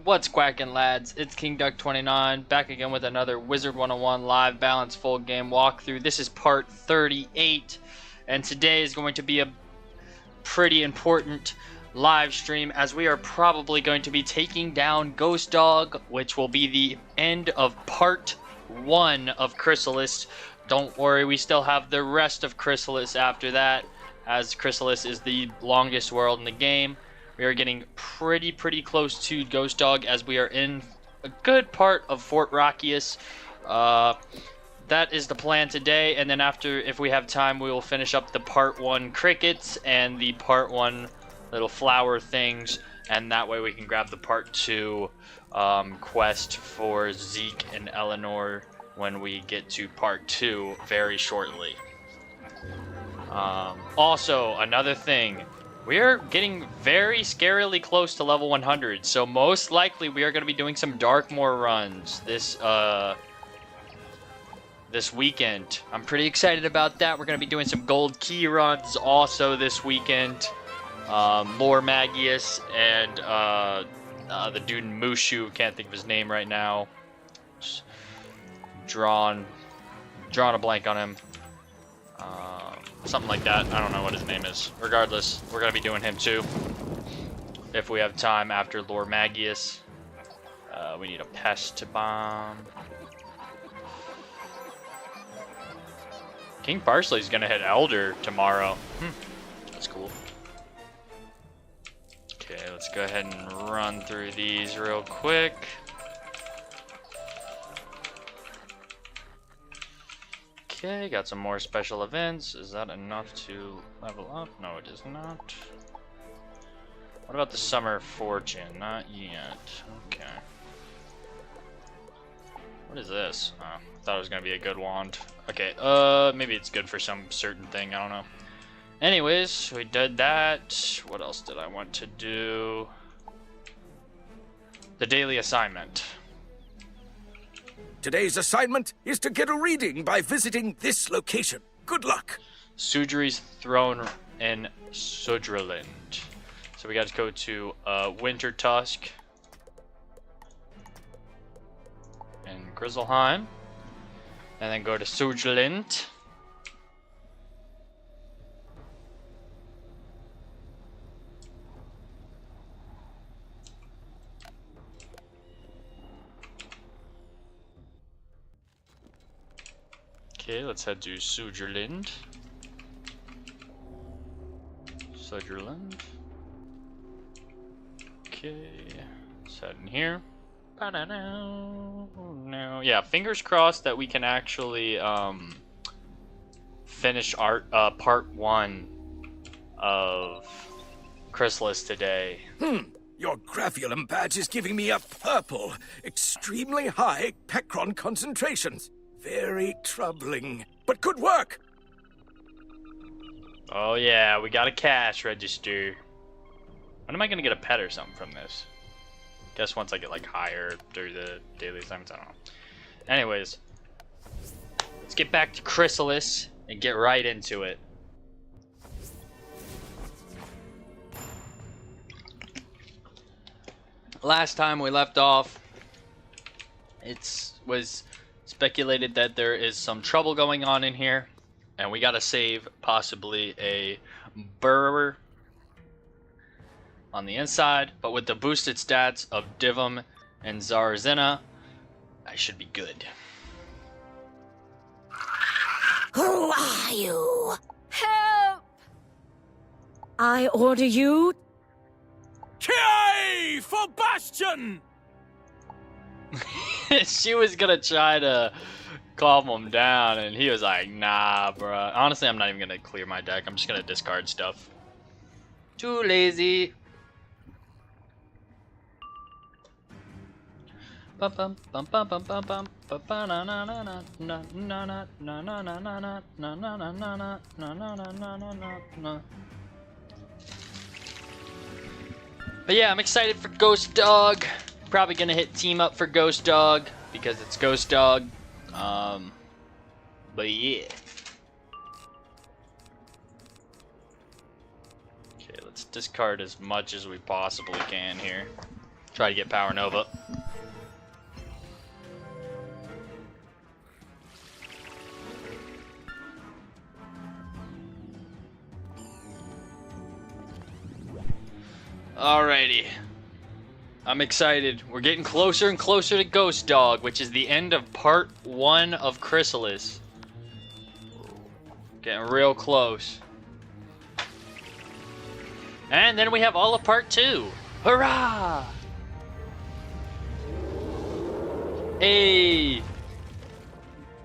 What's quacking, lads? It's King Duck 29 back again with another Wizard 101 live balance full game walkthrough. This is part 38, and today is going to be a pretty important live stream as we are probably going to be taking down Ghost Dog, which will be the end of part 1 of Chrysalis. Don't worry, we still have the rest of Chrysalis after that, as Chrysalis is the longest world in the game. We are getting pretty close to Ghost Dog as we are in a good part of Fort Rockius. That is the plan today, and then after, if we have time, we will finish up the part 1 crickets and the part 1 little flower things, and that way we can grab the part 2 quest for Zeke and Eleanor when we get to part 2 very shortly. Also, another thing, we are getting very scarily close to level 100, so most likely we are going to be doing some Darkmoor runs this weekend. I'm pretty excited about that. We're going to be doing some gold key runs also this weekend. Lore Magius and the dude in Mushu, can't think of his name right now. Just drawing a blank on him. Something like that. I don't know what his name is. Regardless, we're going to be doing him too. If we have time after Lore Magius. We need a pest bomb. King Parsley's going to hit Elder tomorrow. That's cool. Okay, let's go ahead and run through these real quick. Okay, got some more special events. Is that enough to level up? No, it is not. What about the Summer Fortune? Not yet. Okay. What is this? Oh, I thought it was going to be a good wand. Okay, maybe it's good for some certain thing. I don't know. Anyways, we did that. What else did I want to do? The daily assignment. Today's assignment is to get a reading by visiting this location. Good luck. Sudri's throne in Sudriland. So we got to go to Winter Tusk and Grizzleheim, and then go to Sudriland. Okay, let's head to Sudriland. Okay, let's head in here. No, yeah, fingers crossed that we can actually finish part 1 of Chrysalis today. Your Graviolum badge is giving me a purple, extremely high Pecron concentrations. Very troubling, but good work. Oh yeah, we got a cash register. When am I gonna get a pet or something from this? Guess once I get like higher through the daily assignments, I don't know. Anyways, let's get back to Chrysalis and get right into it. Last time we left off, it was speculated that there is some trouble going on in here, and we gotta save possibly a burrower on the inside, but with the boosted stats of Divum and Zarzina, I should be good. Who are you? Help! I order you. Yay for Bastion! She was gonna try to calm him down, and he was like, nah, bruh. Honestly, I'm not even gonna clear my deck. I'm just gonna discard stuff. Too lazy. But yeah, I'm excited for Ghost Dog. Probably gonna hit team up for Ghost Dog because it's Ghost Dog. But yeah. Okay, let's discard as much as we possibly can here. Try to get Power Nova. Alrighty. I'm excited. We're getting closer and closer to Ghost Dog, which is the end of part 1 of Chrysalis. Getting real close. And then we have all of part 2. Hurrah! Hey!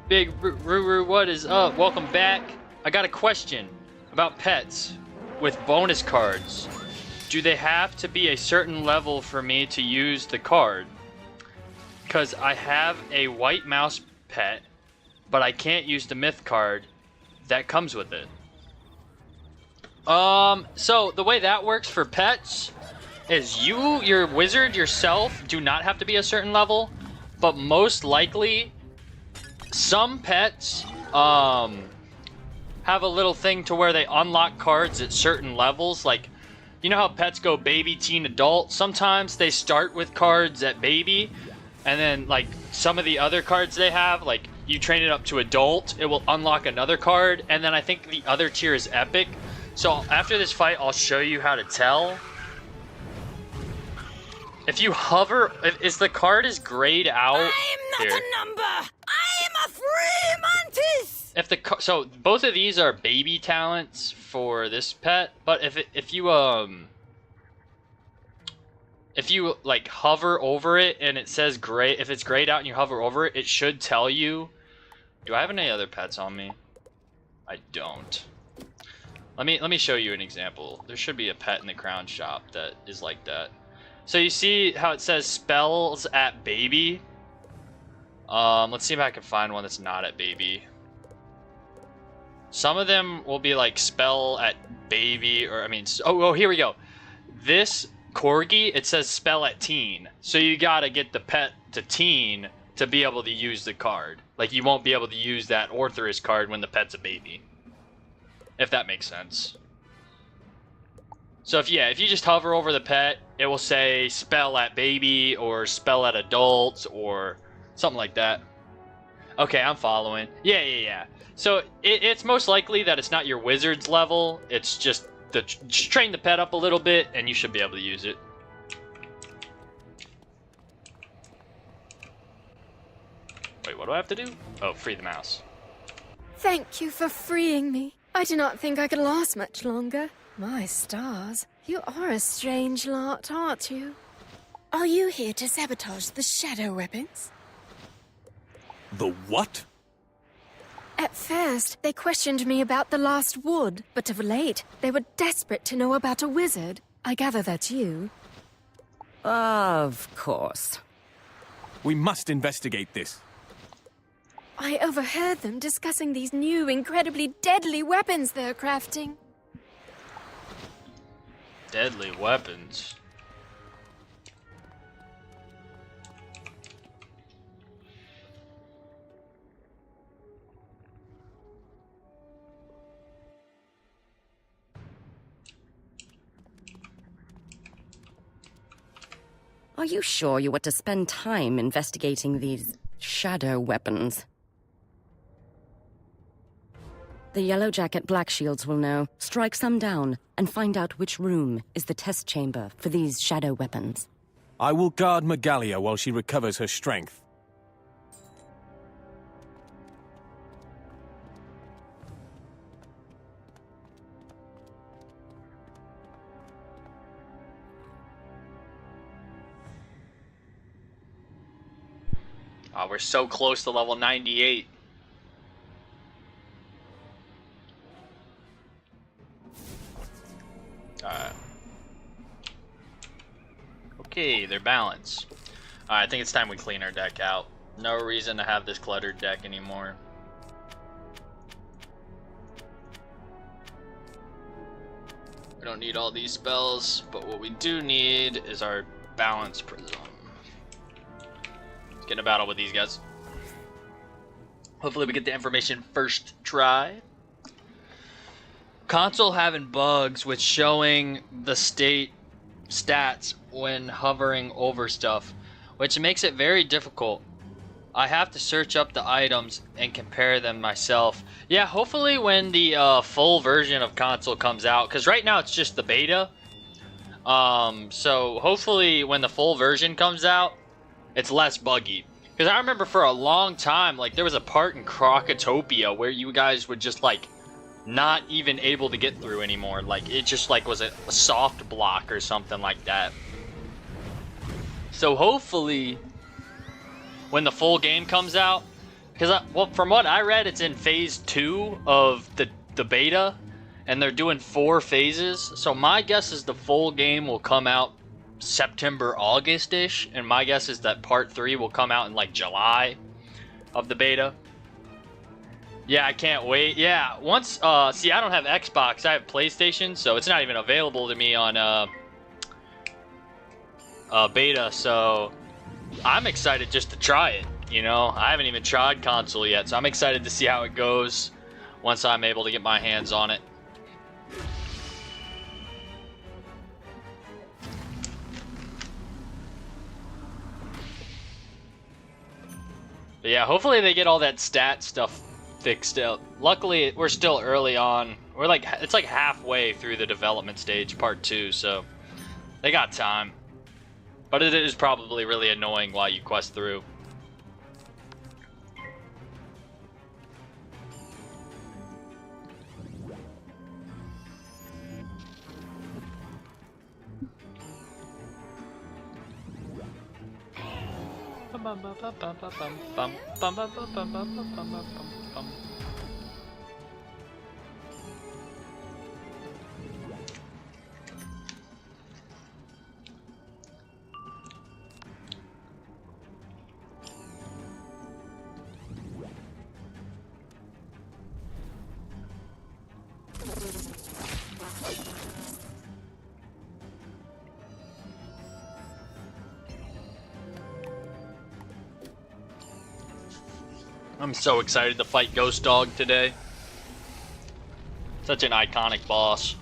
Big Ruru, what is up? Welcome back. I got a question about pets with bonus cards. Do they have to be a certain level for me to use the card? Because I have a white mouse pet, but I can't use the myth card that comes with it. So the way that works for pets is your wizard yourself do not have to be a certain level, but most likely some pets have a little thing to where they unlock cards at certain levels. Like, you know how pets go baby, teen, adult? Sometimes they start with cards at baby, and then like some of the other cards they have, like you train it up to adult, it will unlock another card, and then I think the other tier is epic. So after this fight, I'll show you how to tell. If you hover, is the card is grayed out? I'm not a number. I am a free mantis. If the so both of these are baby talents for this pet, but if you like hover over it and it says gray, if it's grayed out and you hover over it, it should tell you. Do I have any other pets on me? I don't. Let me show you an example. There should be a pet in the crown shop that is like that. So you see how it says spells at baby? Let's see if I can find one that's not at baby. Some of them will be like spell at baby, or I mean, oh, here we go. This corgi, it says spell at teen. So you gotta get the pet to teen to be able to use the card. Like you won't be able to use that Orthrus card when the pet's a baby. If that makes sense. So if you just hover over the pet, it will say spell at baby or spell at adult or something like that. Okay, I'm following. Yeah. So it's most likely that it's not your wizard's level. It's just train the pet up a little bit and you should be able to use it. Wait, what do I have to do? Oh, free the mouse. Thank you for freeing me. I do not think I could last much longer. My stars, you are a strange lot, aren't you? Are you here to sabotage the shadow weapons? The what? At first, they questioned me about the last wood, but of late, they were desperate to know about a wizard. I gather that's you. Of course. We must investigate this. I overheard them discussing these new, incredibly deadly weapons they're crafting. Deadly weapons. Are you sure you were to spend time investigating these shadow weapons? The Yellow Jacket Black Shields will know. Strike some down and find out which room is the test chamber for these shadow weapons. I will guard Megalia while she recovers her strength. Oh, we're so close to level 98. Okay, they're balanced. I think it's time we clean our deck out. No reason to have this cluttered deck anymore. We don't need all these spells, but what we do need is our balance prism. Let's get in a battle with these guys. Hopefully we get the information first try. Console having bugs with showing the state stats when hovering over stuff, which makes it very difficult. I have to search up the items and compare them myself. Yeah, hopefully when the full version of console comes out, because right now it's just the beta. So hopefully when the full version comes out, it's less buggy. Because I remember for a long time, like, there was a part in Crocotopia where you guys would just, like, not even able to get through anymore. Like, it just, like, was a soft block or something like that. So hopefully when the full game comes out, because well, from what I read, it's in phase 2 of the beta, and they're doing 4 phases. So my guess is the full game will come out September, August-ish, and my guess is that part 3 will come out in like July of the beta. Yeah, I can't wait. Yeah, once see, I don't have Xbox, I have PlayStation, so it's not even available to me on beta, so I'm excited just to try it, you know? I haven't even tried console yet, so I'm excited to see how it goes once I'm able to get my hands on it. But yeah, hopefully they get all that stat stuff fixed out. Luckily, we're still early on. We're like, it's like halfway through the development stage, part 2, so they got time. But it is probably really annoying while you quest through. I'm so excited to fight Ghost Dog today. Such an iconic boss.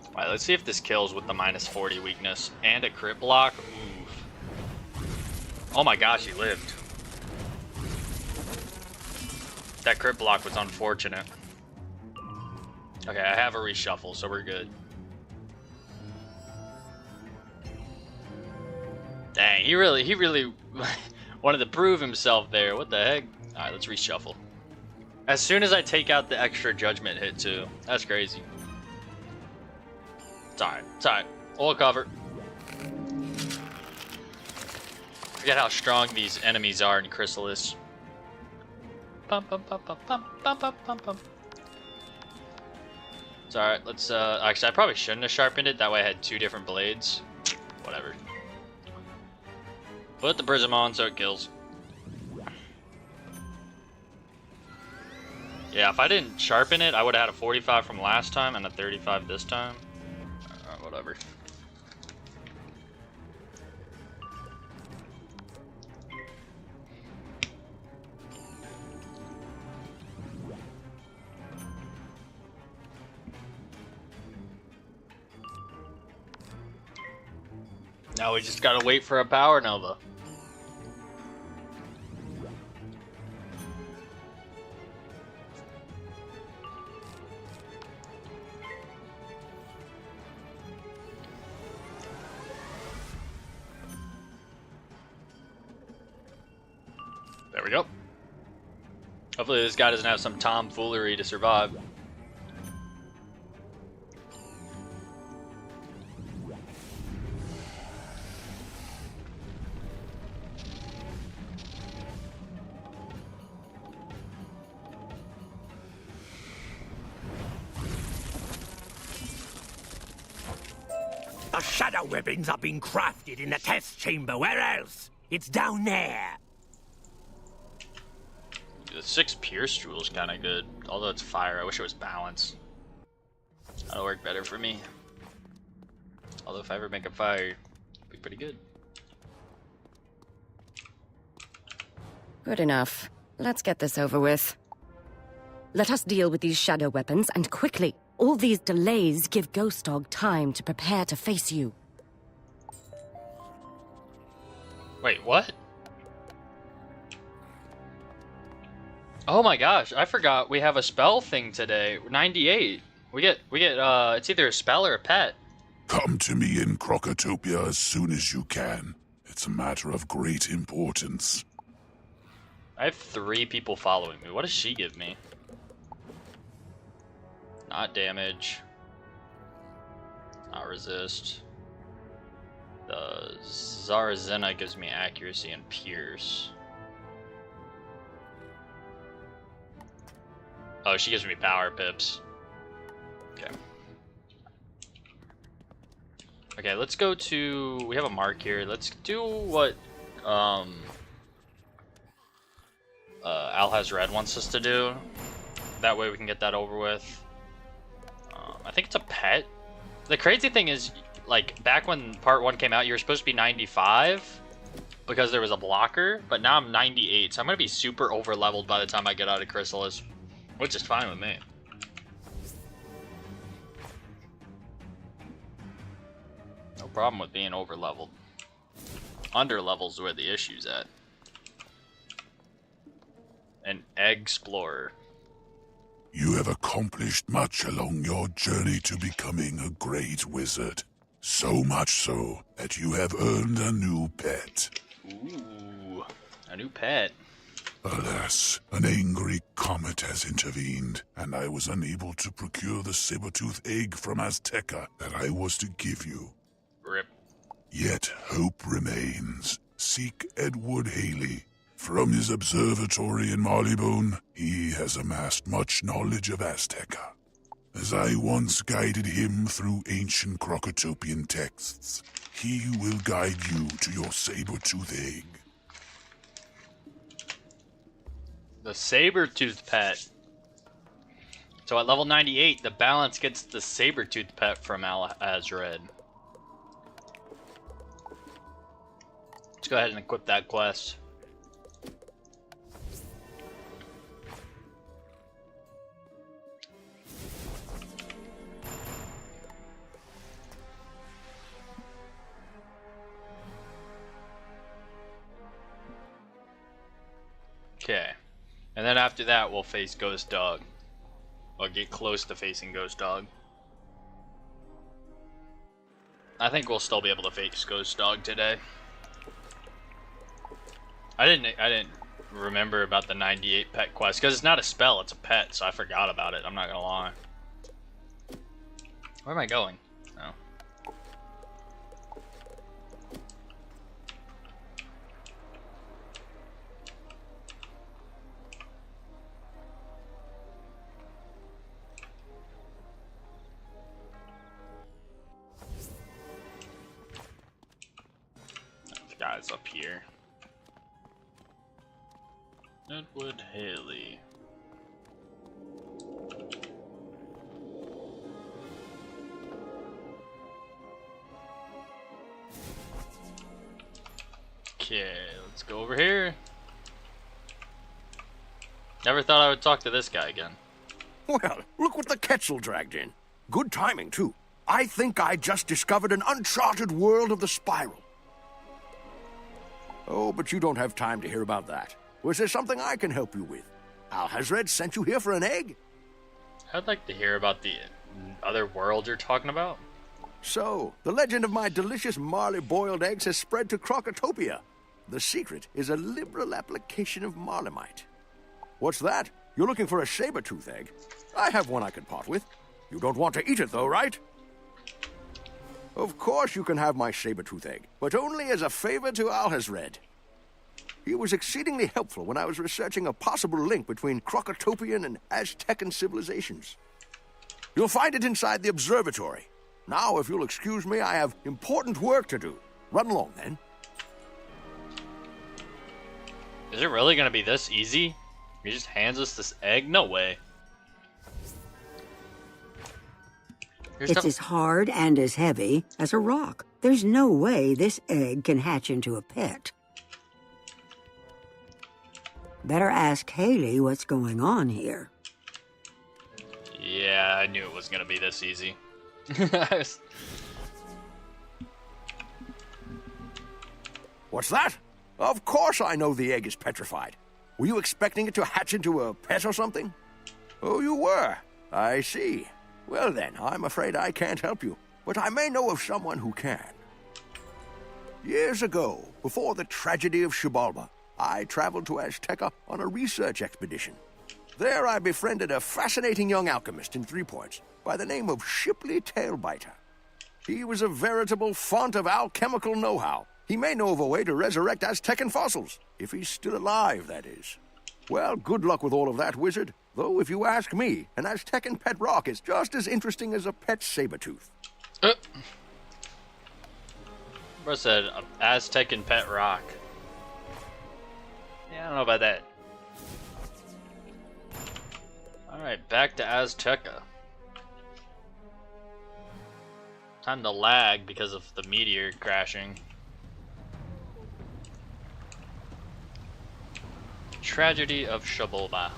Alright, let's see if this kills with the -40 weakness and a crit block. Oof. Oh my gosh, he lived. That crit block was unfortunate. Okay, I have a reshuffle, so we're good. Dang, he really wanted to prove himself there. What the heck? Alright, let's reshuffle. As soon as I take out the extra judgment hit too. That's crazy. It's alright. It's alright. We'll cover. Forget how strong these enemies are in Chrysalis. Bum, bum, bum, bum, bum, bum, bum, bum, bum. It's alright. Let's actually, I probably shouldn't have sharpened it. That way I had 2 different blades. Whatever. Put the prism on so it kills. Yeah, if I didn't sharpen it, I would have had a 45 from last time and a 35 this time. Whatever. Now we just gotta wait for a power nova. There we go. Hopefully this guy doesn't have some tomfoolery to survive. The shadow weapons are being crafted in the test chamber. Where else? It's down there. The 6 Pierce Jewel is kind of good, although it's fire. I wish it was balance. That'll work better for me. Although if I ever make a fire, it'd be pretty good. Good enough. Let's get this over with. Let us deal with these shadow weapons, and quickly. All these delays give Ghost Dog time to prepare to face you. Wait, what? Oh my gosh, I forgot we have a spell thing today. 98. We get it's either a spell or a pet. Come to me in Crocotopia as soon as you can. It's a matter of great importance. I have 3 people following me. What does she give me? Not damage. Not resist. The Zarazena gives me accuracy and pierce. Oh, she gives me power pips. Okay. Okay, let's go to... We have a mark here. Let's do what Alhazred wants us to do. That way we can get that over with. I think it's a pet. The crazy thing is, like, back when part 1 came out, you were supposed to be 95 because there was a blocker, but now I'm 98, so I'm gonna be super over leveled by the time I get out of Chrysalis, which is fine with me. No problem with being over leveled. Under level's where the issue's at. An Explorer. You have accomplished much along your journey to becoming a great wizard. So much so that you have earned a new pet. Ooh, a new pet. Alas, an angry comet has intervened, and I was unable to procure the saber-tooth egg from Azteca that I was to give you. Rip. Yet hope remains. Seek Edward Haley. From his observatory in Marleybone, he has amassed much knowledge of Azteca. As I once guided him through ancient Crocotopian texts, he will guide you to your saber-tooth egg. The saber-tooth pet. So at level 98, the balance gets the saber-tooth pet from Alhazred. Let's go ahead and equip that quest. Okay, and then after that we'll face Ghost Dog. Or get close to facing Ghost Dog. I think we'll still be able to face Ghost Dog today. I didn't remember about the 98 pet quest because it's not a spell, it's a pet, so I forgot about it. I'm not gonna lie. Where am I going? Oh. Guys up here. Edward Haley. Okay, let's go over here. Never thought I would talk to this guy again. Well, look what the Quetzal dragged in. Good timing, too. I think I just discovered an uncharted world of the Spiral. Oh, but you don't have time to hear about that. Was there something I can help you with? Alhazred sent you here for an egg? I'd like to hear about the other world you're talking about. So, the legend of my delicious Marley-boiled eggs has spread to Crocotopia. The secret is a liberal application of Marlemite. What's that? You're looking for a saber-tooth egg? I have one I can part with. You don't want to eat it, though, right? Of course you can have my saber-tooth egg, but only as a favor to Alhazred. He was exceedingly helpful when I was researching a possible link between Crocotopian and Aztecan civilizations. You'll find it inside the observatory. Now, if you'll excuse me, I have important work to do. Run along, then. Is it really gonna be this easy? He just hands us this egg? No way. It's as hard and as heavy as a rock. There's no way this egg can hatch into a pet. Better ask Haley what's going on here. Yeah, Yeah, I knew it was gonna be this easy. What's that? Of course I know the egg is petrified. Were you expecting it to hatch into a pet or something? Oh, you were? I see. Well then, I'm afraid I can't help you, but I may know of someone who can. Years ago, before the tragedy of Xibalba, I traveled to Azteca on a research expedition. There I befriended a fascinating young alchemist in 3 Points by the name of Shipley Tailbiter. He was a veritable font of alchemical know-how. He may know of a way to resurrect Aztecan fossils, if he's still alive, that is. Well, good luck with all of that, wizard. Though, if you ask me, an Aztecan pet rock is just as interesting as a pet saber-tooth. What's that? An Aztecan pet rock? Yeah, I don't know about that. Alright, back to Azteca. Time to lag because of the meteor crashing. Tragedy of Xibalba.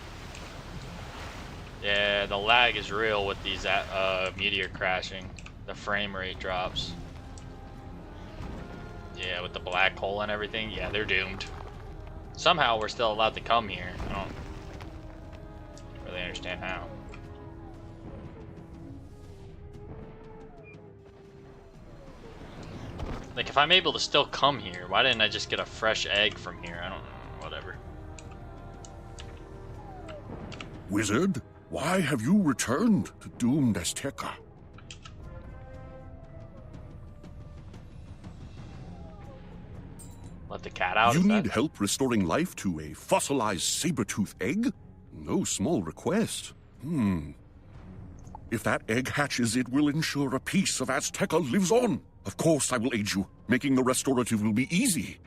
Yeah, the lag is real with these meteor crashing. The frame rate drops. Yeah, with the black hole and everything, yeah, they're doomed. Somehow we're still allowed to come here. I don't really understand how. Like, if I'm able to still come here, why didn't I just get a fresh egg from here? I don't know, whatever. Wizard, why have you returned to doomed Azteca? Let the cat out? You need help restoring life to a fossilized saber-tooth egg? No small request. If that egg hatches, it will ensure a piece of Azteca lives on. Of course I will aid you. Making the restorative will be easy.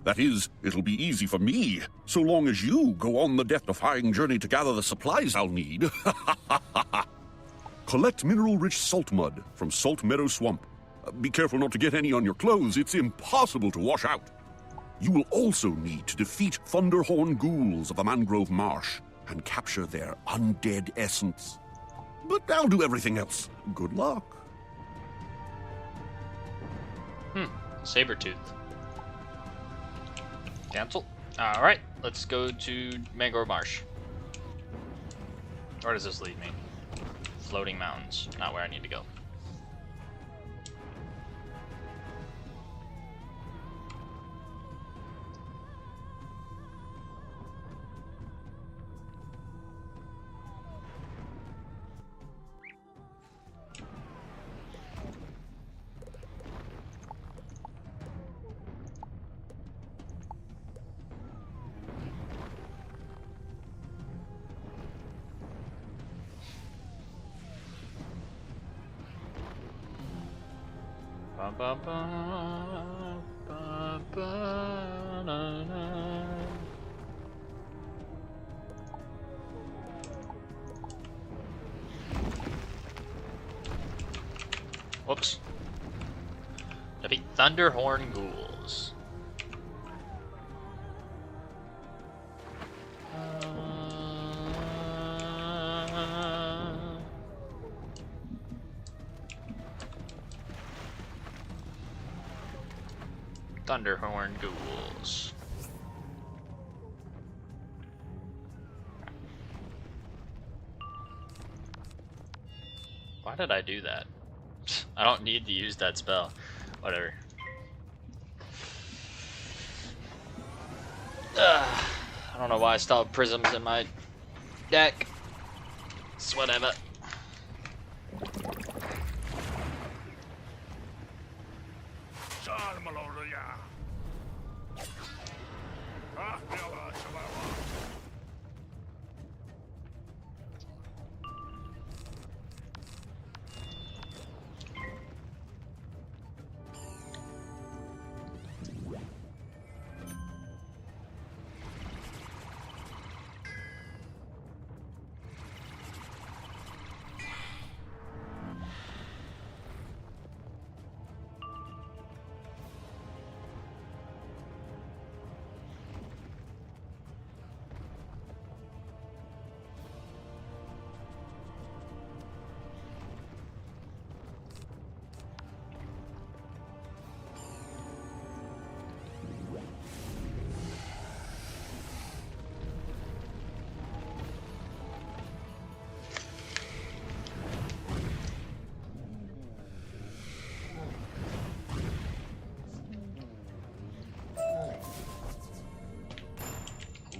That is, it'll be easy for me, so long as you go on the death-defying journey to gather the supplies I'll need. Collect mineral-rich salt mud from Salt Meadow Swamp. Be careful not to get any on your clothes. It's impossible to wash out. You will also need to defeat Thunderhorn ghouls of the Mangrove Marsh and capture their undead essence. But I'll do everything else. Good luck. Sabertooth. Cancel. Alright, let's go to Mangrove Marsh. Where does this lead me? Floating mountains. Not where I need to go. Ba, ba, ba, ba, ba, na, na. Whoops. Defeat Thunderhorn ghouls. Thunderhorn ghouls. Why did I do that? I don't need to use that spell. Whatever. I don't know why I still have prisms in my deck. It's whatever.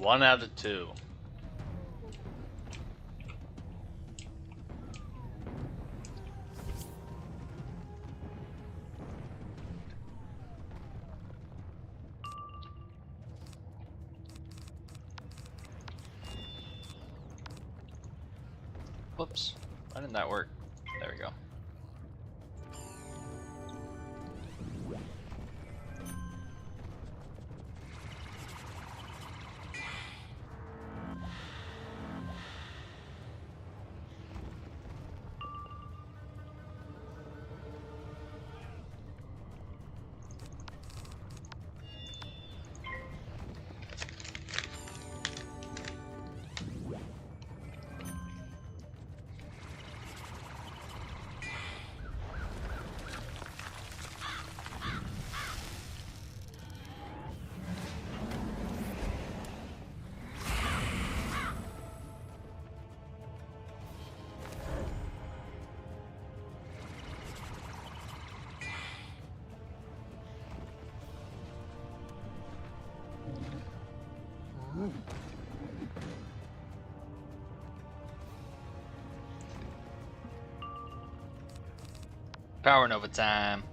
1 out of 2. Whoops. Why didn't that work? There we go. Power Nova time.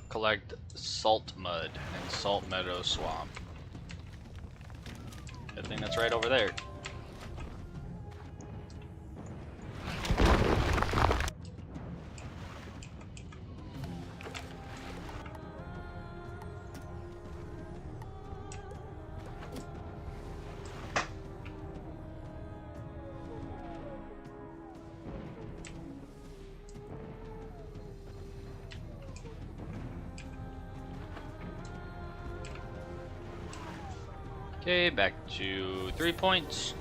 Collect salt mud in Salt Meadow Swamp. Good thing that's right over there. Okay, back to 3 points.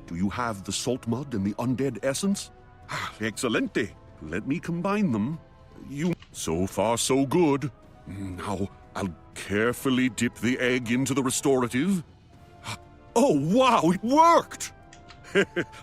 Do you have the salt mud and the undead essence? Ah, excelente. Let me combine them. So far, so good. Now, I'll carefully dip the egg into the restorative. Oh, wow, it worked!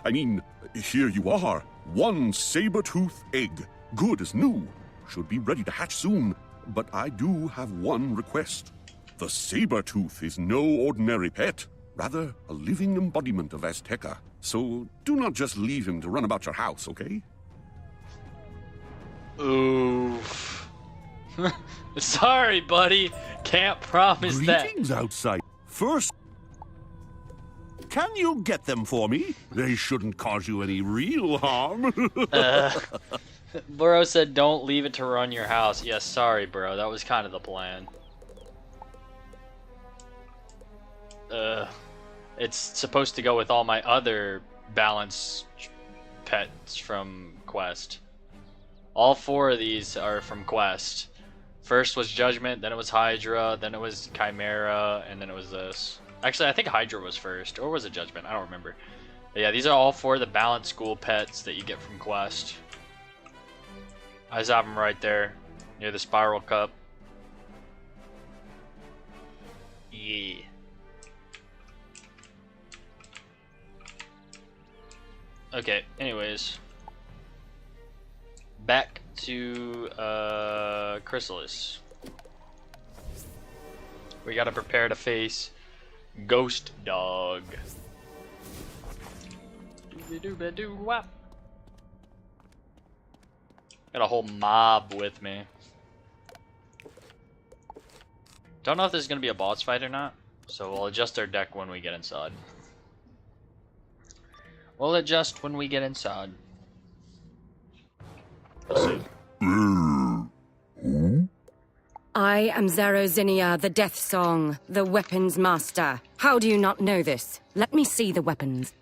I mean, here you are. 1 saber-tooth egg. Good as new. Should be ready to hatch soon. But I do have one request. The saber-tooth is no ordinary pet. Rather, a living embodiment of Azteca. So, do not just leave him to run about your house, okay? Oof. Sorry, buddy. Can't promise that. Greetings outside. First, can you get them for me? They shouldn't cause you any real harm. Bro said don't leave it to run your house. Yes, sorry, bro. That was kind of the plan. It's supposed to go with all my other balance pets from Quest. All 4 of these are from Quest. First was Judgment, then it was Hydra, then it was Chimera, and then it was this. Actually, I think Hydra was first, or was it Judgment? I don't remember. But yeah, these are all 4 of the balance school pets that you get from Quest. I just have them right there, near the Spiral Cup. Yeah. Okay, anyways. Back to Chrysalis. We gotta prepare to face Ghost Dog. Doobie-doobie-doo-wop. Got a whole mob with me. Don't know if this is gonna be a boss fight or not, so we'll adjust our deck when we get inside. We'll adjust when we get inside. Listen. I am Zerozinia, the Death Song, the Weapons Master. How do you not know this? Let me see the weapons.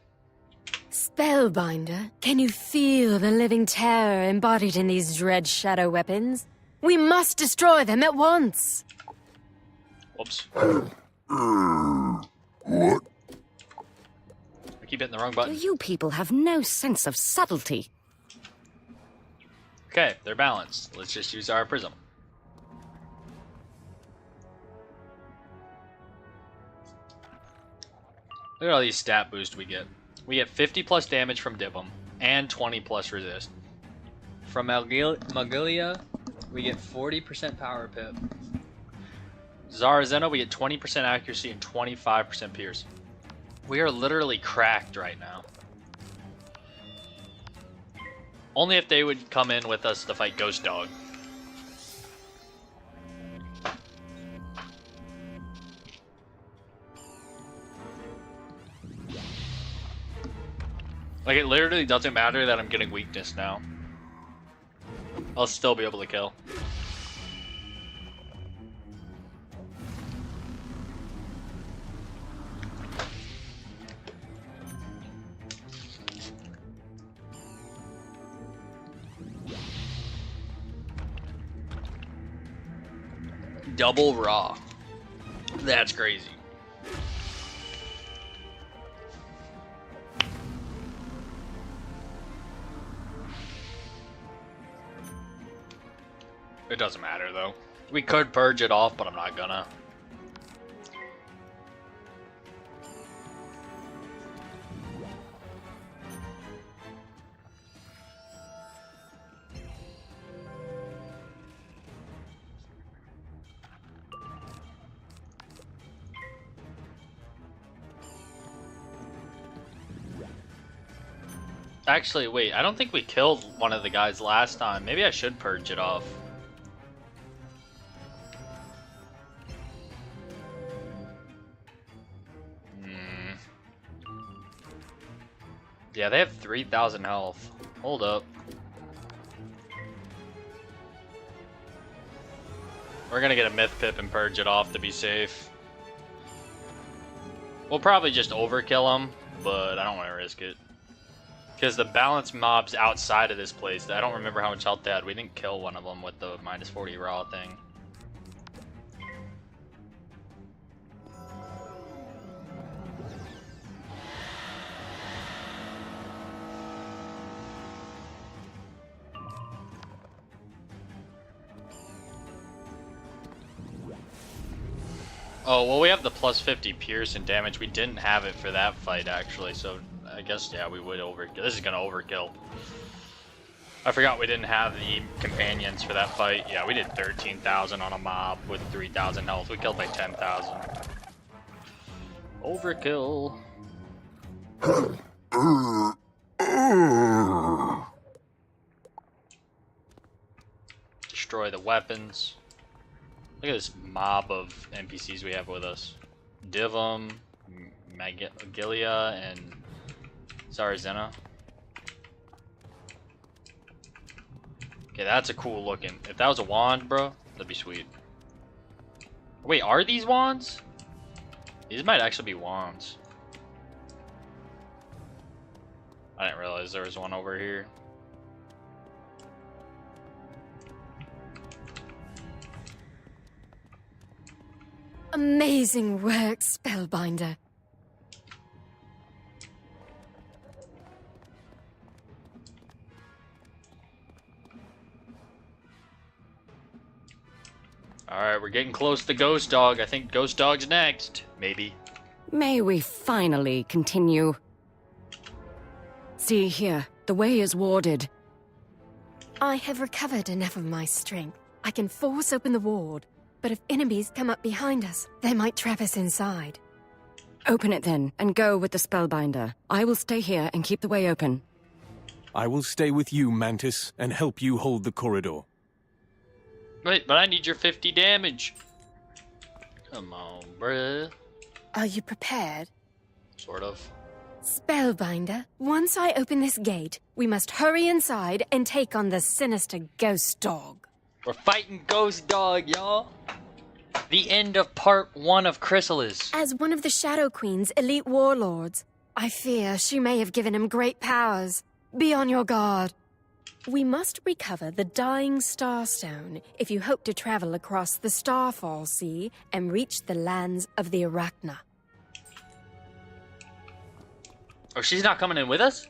Spellbinder, can you feel the living terror embodied in these dread shadow weapons? We must destroy them at once! Whoops. What? I keep hitting the wrong button. You people have no sense of subtlety. Okay, they're balanced. Let's just use our prism. Look at all these stat boosts we get. We get 50 plus damage from Divum and 20 plus resist. From Magilia, we get 40% power pip. Zarazena, we get 20% accuracy and 25% pierce. We are literally cracked right now. Only if they would come in with us to fight Ghost Dog. Like, it literally doesn't matter that I'm getting weakness now. I'll still be able to kill. Double raw. That's crazy. It doesn't matter though. We could purge it off, but I'm not gonna. Actually, wait, I don't think we killed one of the guys last time. Maybe I should purge it off. Yeah, they have 3,000 health. Hold up. We're gonna get a myth pip and purge it off to be safe. We'll probably just overkill them, but I don't want to risk it. Because the balance mobs outside of this place, I don't remember how much health they had. We didn't kill one of them with the minus 40 raw thing. Oh, well, we have the plus 50 pierce and damage. We didn't have it for that fight, actually, so I guess, yeah, we would overkill. This is gonna overkill. I forgot we didn't have the companions for that fight. Yeah, we did 13,000 on a mob with 3,000 health. We killed like 10,000. Overkill. Destroy the weapons. Look at this mob of NPCs we have with us. Divum, Magilia, and Zarazena. Okay, that's a cool looking. If that was a wand, bro, that'd be sweet. Wait, are these wands? These might actually be wands. I didn't realize there was one over here. Amazing work, Spellbinder. Alright, we're getting close to Ghost Dog. I think Ghost Dog's next. Maybe. May we finally continue. See here, the way is warded. I have recovered enough of my strength. I can force open the ward, but if enemies come up behind us, they might trap us inside. Open it then, and go with the Spellbinder. I will stay here and keep the way open. I will stay with you, Mantis, and help you hold the corridor. Wait, but I need your 50 damage. Come on, bruh. Are you prepared? Sort of. Spellbinder, once I open this gate, we must hurry inside and take on the sinister Ghost Dog. We're fighting Ghost Dog, y'all. The end of part 1 of Chrysalis. As one of the Shadow Queen's elite warlords, I fear she may have given him great powers. Be on your guard. We must recover the Dying Starstone if you hope to travel across the Starfall Sea and reach the lands of the Arachna. Oh, she's not coming in with us?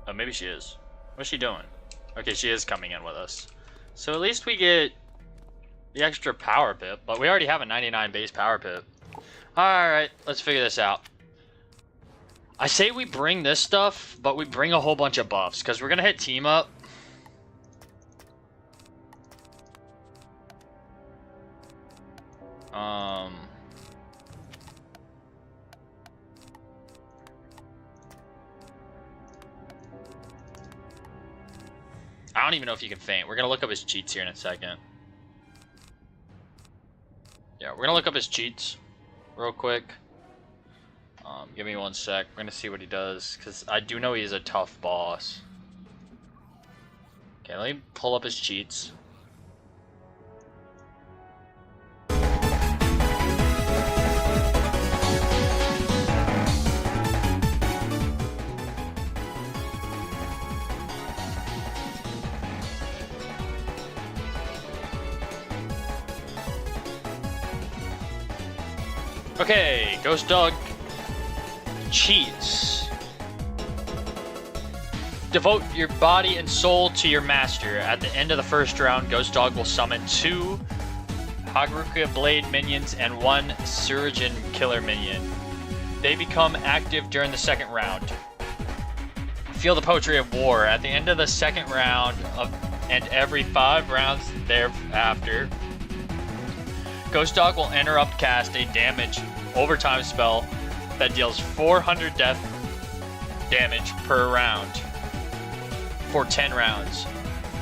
Oh, maybe she is. What's she doing? Okay, she is coming in with us. So at least we get the extra power pip, but we already have a 99 base power pip. Alright, let's figure this out. I say we bring this stuff, but we bring a whole bunch of buffs, because we're going to hit team up. I don't even know if you can feint. We're going to look up his cheats here in a second. Yeah, we're going to look up his cheats real quick. Give me 1 sec. We're going to see what he does, because I do know he's a tough boss. Okay, let me pull up his cheats. Okay, Ghost Dog cheats. Devote your body and soul to your master. At the end of the first round, Ghost Dog will summon 2 Haruka Blade minions and 1 Surgeon Killer minion. They become active during the second round. Feel the poetry of war. At the end of the second round and every 5 rounds thereafter, Ghost Dog will interrupt cast a damage overtime spell that deals 400 death damage per round for 10 rounds,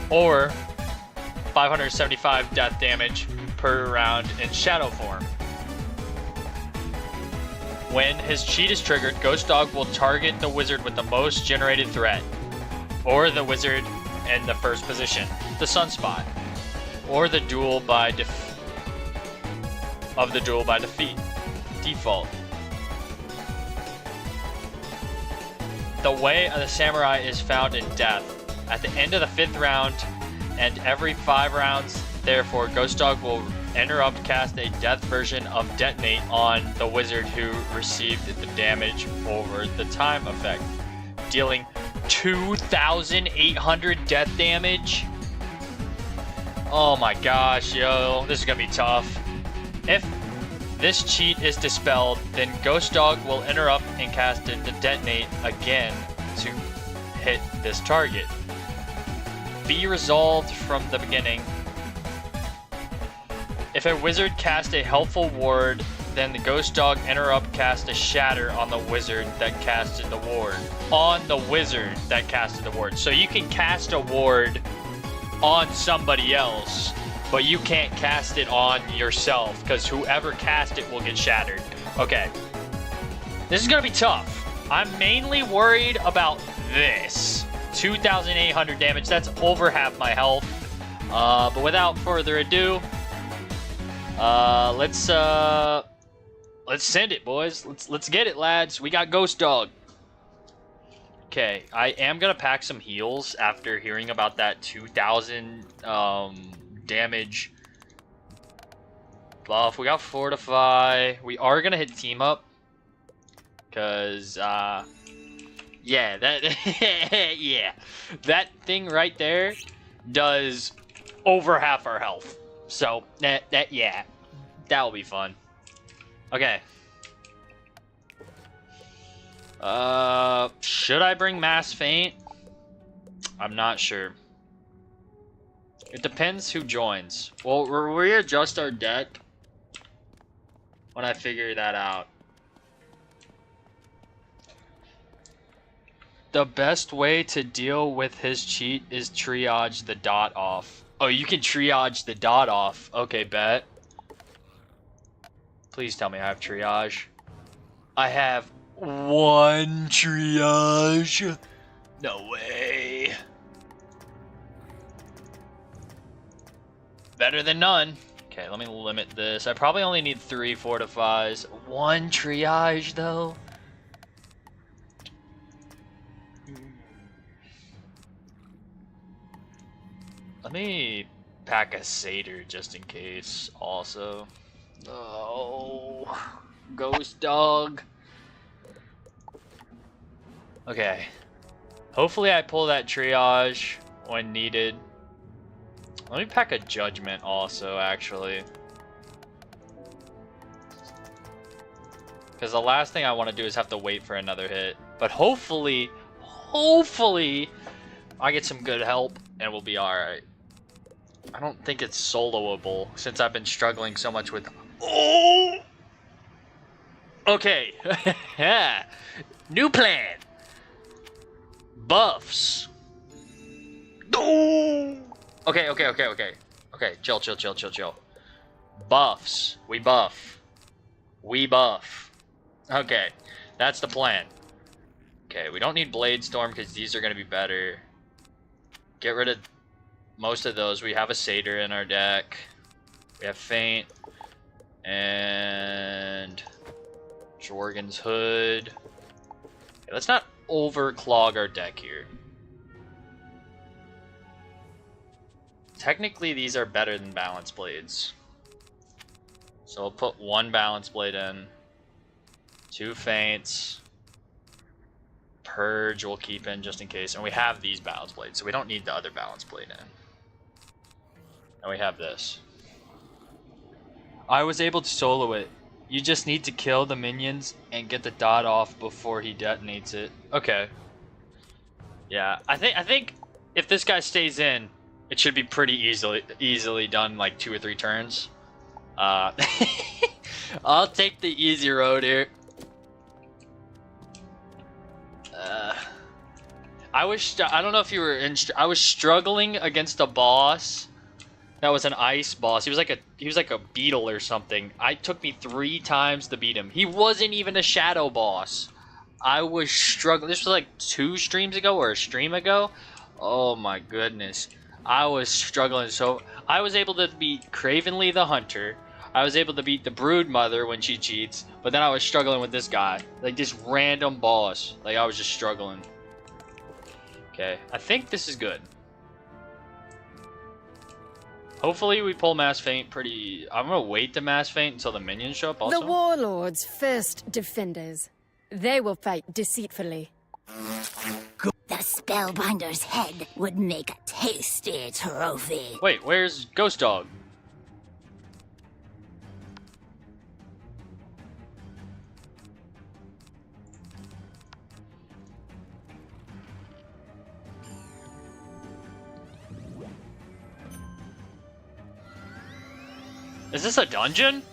or 575 death damage per round in shadow form. When his cheat is triggered, Ghost Dog will target the wizard with the most generated threat, or the wizard in the first position, the sunspot, or the duel by defeat. Default. The way of the samurai is found in death. At the end of the 5th round and every 5 rounds, therefore, Ghost Dog will interrupt cast a death version of Detonate on the wizard who received the damage over the time effect, dealing 2,800 death damage. Oh my gosh, yo, this is gonna be tough. If this cheat is dispelled, then Ghost Dog will interrupt and cast it to Detonate again to hit this target. Be resolved from the beginning. If a wizard casts a helpful ward, then the Ghost Dog interrupt cast a shatter on the wizard that casted the ward. On the wizard that casted the ward. So you can cast a ward on somebody else, but you can't cast it on yourself, because whoever cast it will get shattered. Okay. This is going to be tough. I'm mainly worried about this. 2,800 damage. That's over half my health. But without further ado, let's send it, boys. Let's get it, lads. We got Ghost Dog. Okay, I am going to pack some heals after hearing about that 2,000 damage buff. We got Fortify. We are gonna hit team up, cause yeah, that thing right there does over half our health. So yeah, that'll be fun. Okay. Should I bring Mass Feint? I'm not sure. It depends who joins. Well, we'll readjust our deck when I figure that out. The best way to deal with his cheat is triage the dot off. Oh, you can triage the dot off. Okay, bet. Please tell me I have triage. I have 1 triage. No way. Better than none. Okay, let me limit this. I probably only need 3 fortifies. 1 triage, though. Let me pack a satyr just in case, also. Oh, ghost dog. Okay. Hopefully I pull that triage when needed. Let me pack a judgment also, actually. Because the last thing I want to do is have to wait for another hit. But hopefully, I get some good help and we'll be alright. I don't think it's soloable since I've been struggling so much with... Oh! Okay. Yeah. New plan. Buffs. Oh! Okay. Okay, chill. Buffs. We buff. Okay, that's the plan. Okay, we don't need Blade Storm because these are going to be better. Get rid of most of those. We have a Satyr in our deck. We have Feint. And... Jorgen's Hood. Okay, let's not overclog our deck here. Technically, these are better than Balance Blades. So we'll put 1 Balance Blade in. 2 Feints. Purge we'll keep in just in case. And we have these Balance Blades, so we don't need the other Balance Blade in. And we have this. I was able to solo it. You just need to kill the minions and get the dot off before he detonates it. Okay. Yeah, I think if this guy stays in, it should be pretty easily done, like 2 or 3 turns. I'll take the easy road here. I don't know if you were I was struggling against a boss that was an ice boss. He was like a beetle or something. It took me 3 times to beat him. He wasn't even a shadow boss. I was struggling. This was like 2 streams ago or a stream ago. Oh my goodness. I was struggling. So I was able to beat Cravenly the Hunter. I was able to beat the Brood Mother when she cheats. But then I was struggling with this guy. Like this random boss. Like I was just struggling. Okay. I think this is good. Hopefully we pull Mass Feint pretty... I'm gonna wait to Mass Feint until the minions show up also. The Warlord's first defenders. They will fight deceitfully. The Spellbinder's head would make a tasty trophy. Wait, where's Ghost Dog? Is this a dungeon?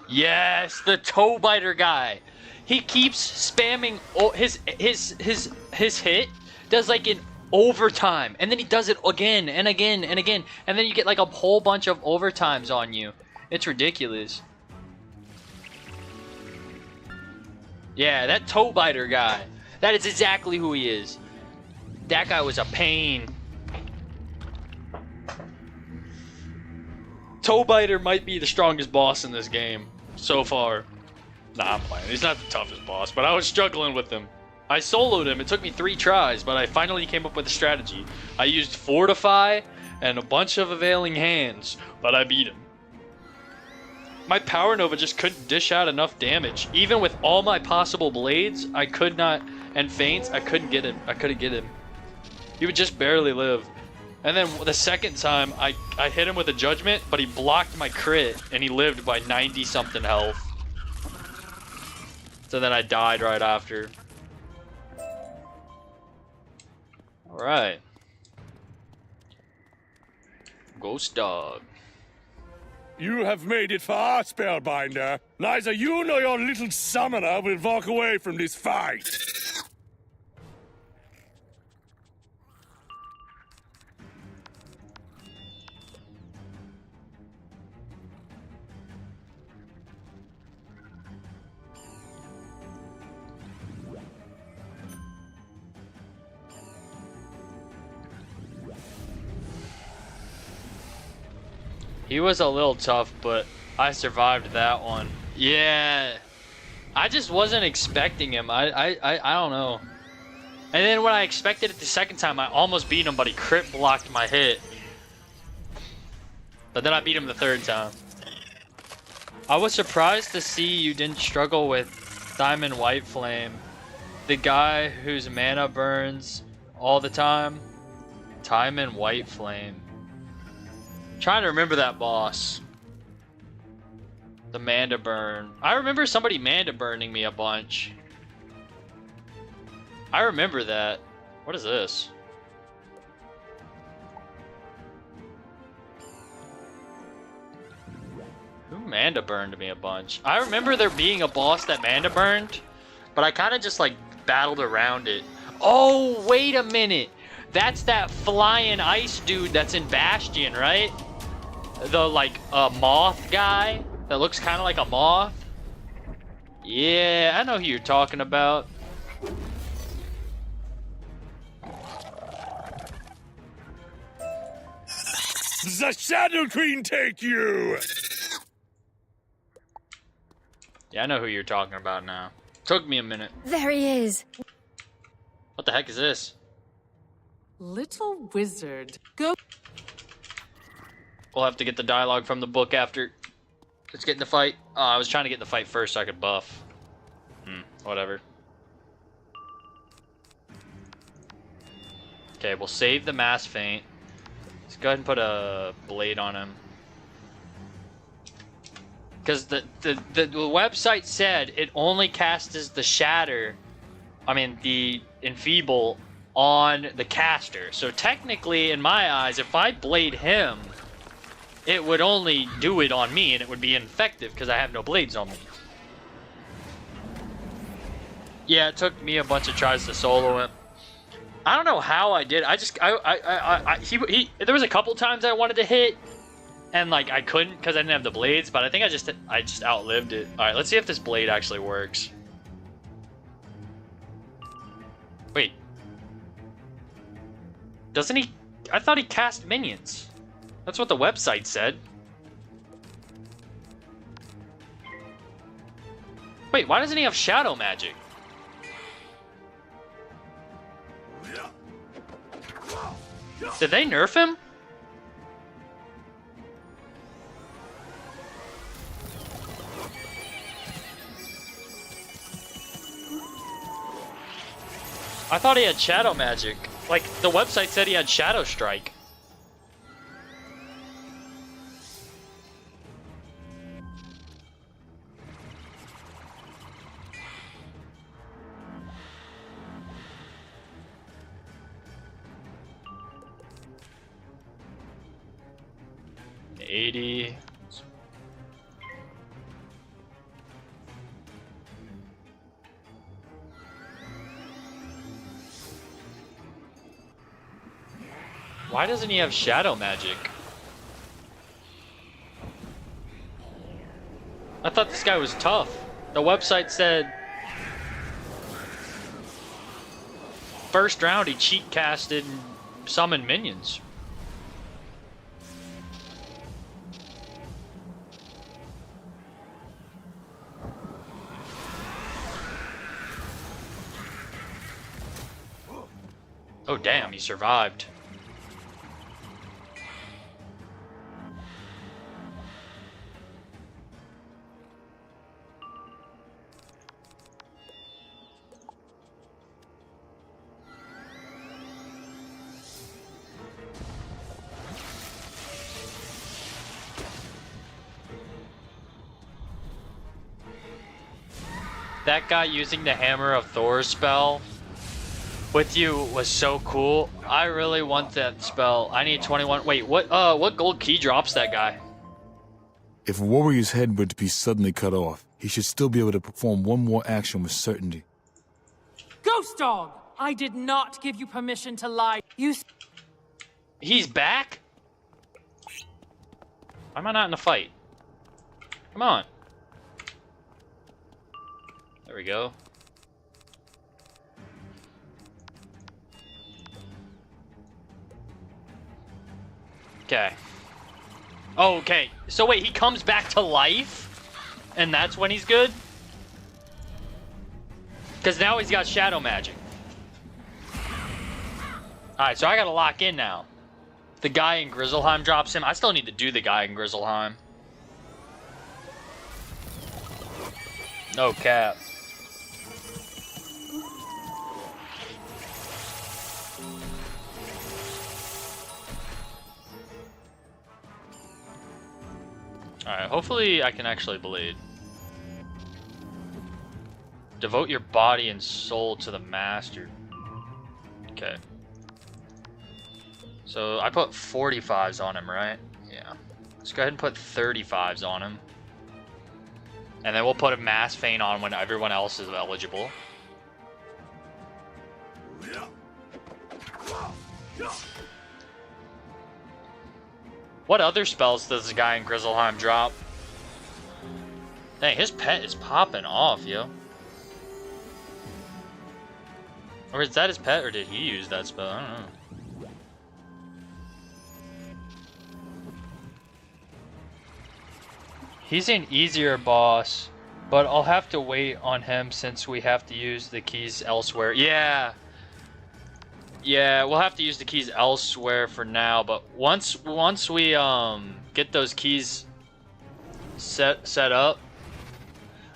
Yes, the toe biter guy. He keeps spamming his hit does like an overtime, and then he does it again and again and again, and then you get like a whole bunch of overtimes on you. It's ridiculous. Yeah, that toe biter guy. That is exactly who he is. That guy was a pain. Toe biter might be the strongest boss in this game so far. Nah, I'm playing. He's not the toughest boss, but I was struggling with him. I soloed him. It took me 3 tries, but I finally came up with a strategy. I used Fortify and a bunch of Availing Hands, but I beat him. My Power Nova just couldn't dish out enough damage. Even with all my possible blades, I could not, and feints, I couldn't get him. I couldn't get him. He would just barely live. And then the second time, I hit him with a Judgment, but he blocked my crit, and he lived by 90-something health. So then I died right after. Alright. Ghost Dog. You have made it far, Spellbinder. Neither you nor your little summoner will walk away from this fight. He was a little tough, but I survived that one. Yeah. I just wasn't expecting him. I don't know. And then when I expected it the second time, I almost beat him, but he crit blocked my hit. But then I beat him the third time. I was surprised to see you didn't struggle with Diamond White Flame. The guy whose mana burns all the time. Diamond White Flame. Trying to remember that boss. The Manda Burn. I remember somebody Manda Burning me a bunch. I remember that. What is this? Who Manda Burned me a bunch? I remember there being a boss that Manda Burned, but I kind of just like battled around it. Oh, wait a minute. That's that flying ice dude that's in Bastion, right? The like moth guy that looks kind of like a moth. Yeah, I know who you're talking about. The Shadow Queen take you! Yeah, I know who you're talking about now. Took me a minute. There he is. What the heck is this? Little wizard, go. We'll have to get the dialogue from the book after. Let's get in the fight. Oh, I was trying to get in the fight first so I could buff. Whatever. Okay, we'll save the mass feint. Let's go ahead and put a blade on him. Because the website said it only casts the shatter, the enfeeble on the caster. So technically, in my eyes, if I blade him, it would only do it on me and it would be ineffective because I have no blades on me. Yeah, it took me a bunch of tries to solo him. I don't know how I did. There was a couple times I wanted to hit, and like I couldn't because I didn't have the blades. But I think I just outlived it. All right, let's see if this blade actually works. Wait, doesn't he? I thought he cast minions. That's what the website said. Wait, why doesn't he have shadow magic? Did they nerf him? I thought he had shadow magic. Like, the website said he had shadow strike. Why doesn't he have shadow magic? I thought this guy was tough. The website said first round he cheat casted and summoned minions. Oh damn, he survived. That guy using the Hammer of Thor spell with you was so cool. I really want that spell. I need 21. Wait, what gold key drops that guy? If a warrior's head were to be suddenly cut off, he should still be able to perform one more action with certainty. Ghost Dog! I did not give you permission to lie. He's back? Why am I not in the fight? Come on. There we go. Okay. Oh, okay. So wait, he comes back to life? And that's when he's good? Because now he's got shadow magic. Alright, so I gotta lock in now. The guy in Grizzleheim drops him. I still need to do the guy in Grizzleheim. No cap. Alright, hopefully I can actually bleed. Devote your body and soul to the master. Okay. So I put 45s on him, right? Yeah. Let's go ahead and put 35s on him. And then we'll put a mass feint on when everyone else is eligible. What other spells does the guy in Grizzleheim drop? Dang, his pet is popping off, yo. Or is that his pet, or did he use that spell? I don't know. He's an easier boss, but I'll have to wait on him since we have to use the keys elsewhere. Yeah. Yeah, we'll have to use the keys elsewhere for now, but once we get those keys set up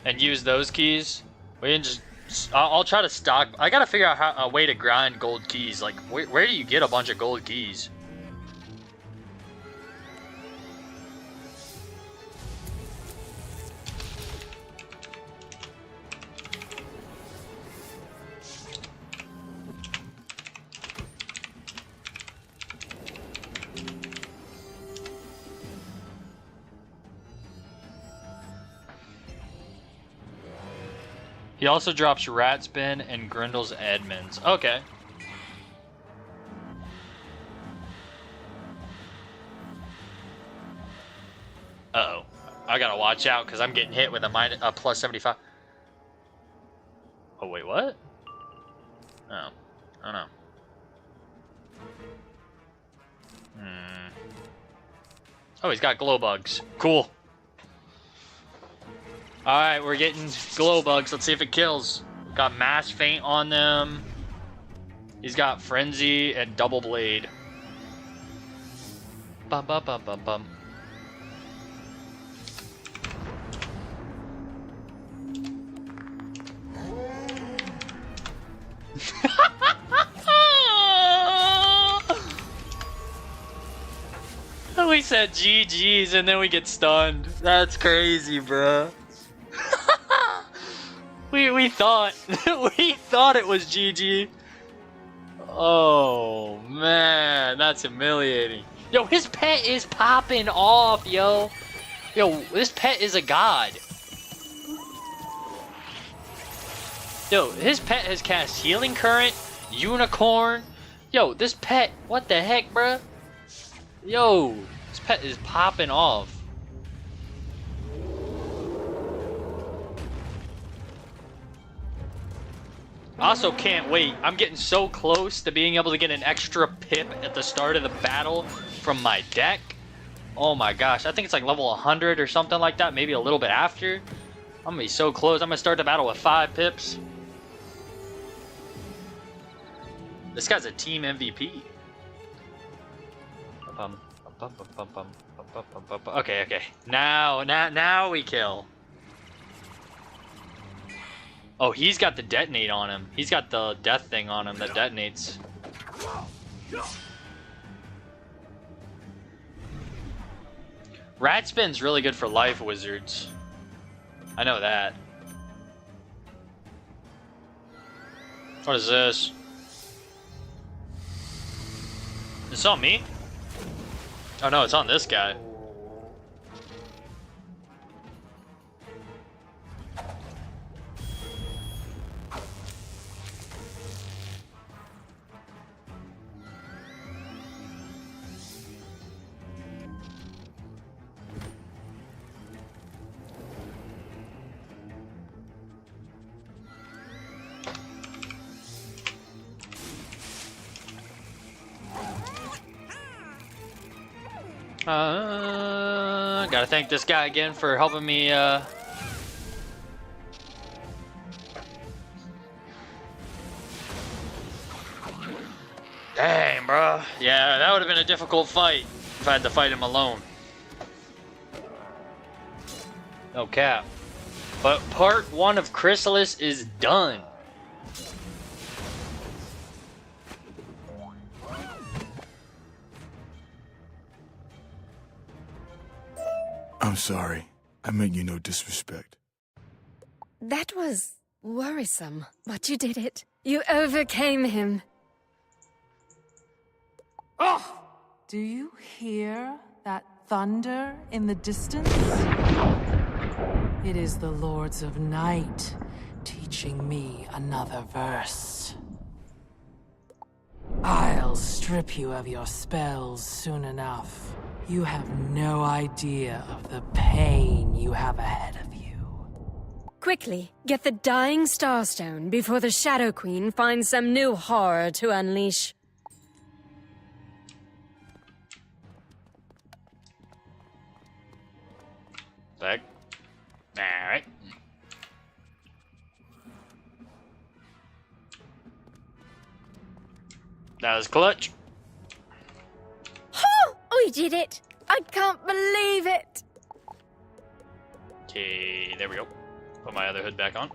and use those keys, we can just I'll try to stock. I gotta figure out a way to grind gold keys. Like, where do you get a bunch of gold keys? He also drops Ratspin and Grindel's Edmonds. Okay. Uh-oh. I gotta watch out because I'm getting hit with a plus 75. Oh, wait, what? Oh. Oh, no. Oh, he's got glow bugs. Cool. Alright, we're getting glow bugs. Let's see if it kills. Got mass feint on them. He's got frenzy and double blade. Bum bum bum bum bum. We said GG's and then we get stunned. That's crazy, bruh. We thought we thought it was GG. Oh man, that's humiliating. Yo, his pet is popping off, yo. Yo, this pet is a god. Yo, his pet has cast Healing Current, Unicorn. Yo, this pet, what the heck, bruh? Yo, this pet is popping off. Also can't wait. I'm getting so close to being able to get an extra pip at the start of the battle from my deck. Oh my gosh, I think it's like level 100 or something like that, maybe a little bit after. I'm gonna be so close. I'm gonna start the battle with 5 pips. This guy's a team MVP. Okay. Now we kill. Oh, he's got the detonate on him. He's got the death thing on him that detonates. Ratspin's really good for life wizards. I know that. What is this? It's on me? Oh no, it's on this guy. Gotta thank this guy again for helping me, Dang, bro. Yeah, that would have been a difficult fight if I had to fight him alone. No cap. But part 1 of Chrysalis is done. I'm sorry. I meant you no disrespect. That was worrisome, but you did it. You overcame him. Oh! Do you hear that thunder in the distance? It is the Lords of Night teaching me another verse. I'll strip you of your spells soon enough. You have no idea of the pain you have ahead of you. Quickly, get the Dying Starstone before the Shadow Queen finds some new horror to unleash. Back. Alright. That was clutch. We did it! I can't believe it! Okay, there we go. Put my other hood back on.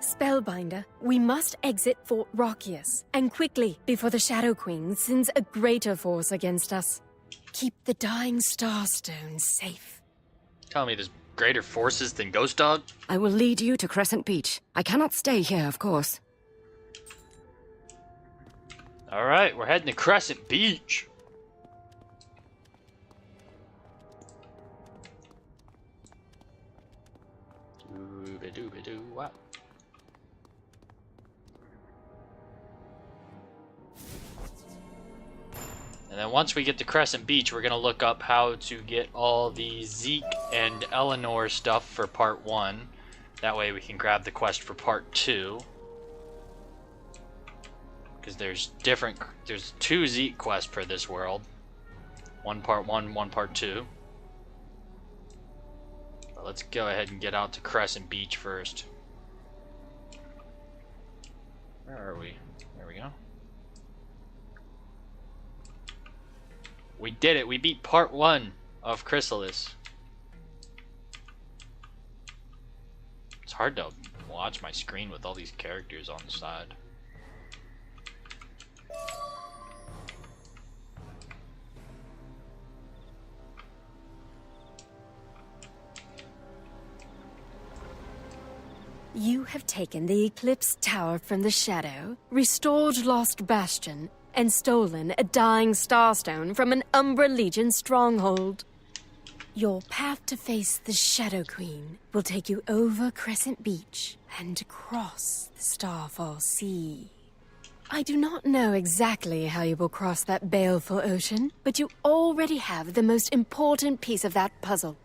Spellbinder, we must exit Fort Rockius, and quickly, before the Shadow Queen sends a greater force against us. Keep the Dying Starstone safe. Tell me there's greater forces than Ghost Dog? I will lead you to Crescent Beach. I cannot stay here, of course. Alright, we're heading to Crescent Beach. Dooba-dooba-doo-wop. And then once we get to Crescent Beach, we're going to look up how to get all the Zeke and Eleanor stuff for part 1. That way we can grab the quest for part 2. Because there's 2 Zeke quests for this world. One part 1, one part 2. But let's go ahead and get out to Crescent Beach first. Where are we? There we go. We did it. We beat part 1 of Chrysalis. It's hard to watch my screen with all these characters on the side. You have taken the Eclipse Tower from the Shadow, restored Lost Bastion, and stolen a Dying Starstone from an Umbra Legion stronghold. Your path to face the Shadow Queen will take you over Crescent Beach and across the Starfall Sea. I do not know exactly how you will cross that baleful ocean, but you already have the most important piece of that puzzle.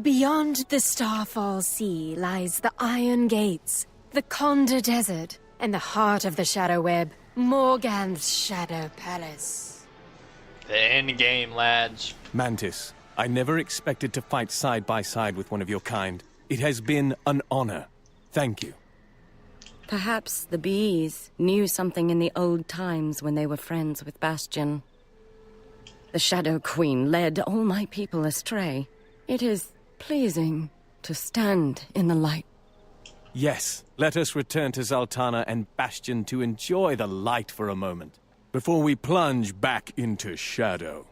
Beyond the Starfall Sea lies the Iron Gates, the Conda Desert, and the heart of the Shadow Web, Morganth's Shadow Palace. The end game, lads. Mantis, I never expected to fight side by side with one of your kind. It has been an honor. Thank you. Perhaps the bees knew something in the old times when they were friends with Bastion. The Shadow Queen led all my people astray. It is pleasing to stand in the light. Yes, let us return to Zaltana and Bastion to enjoy the light for a moment, before we plunge back into shadow.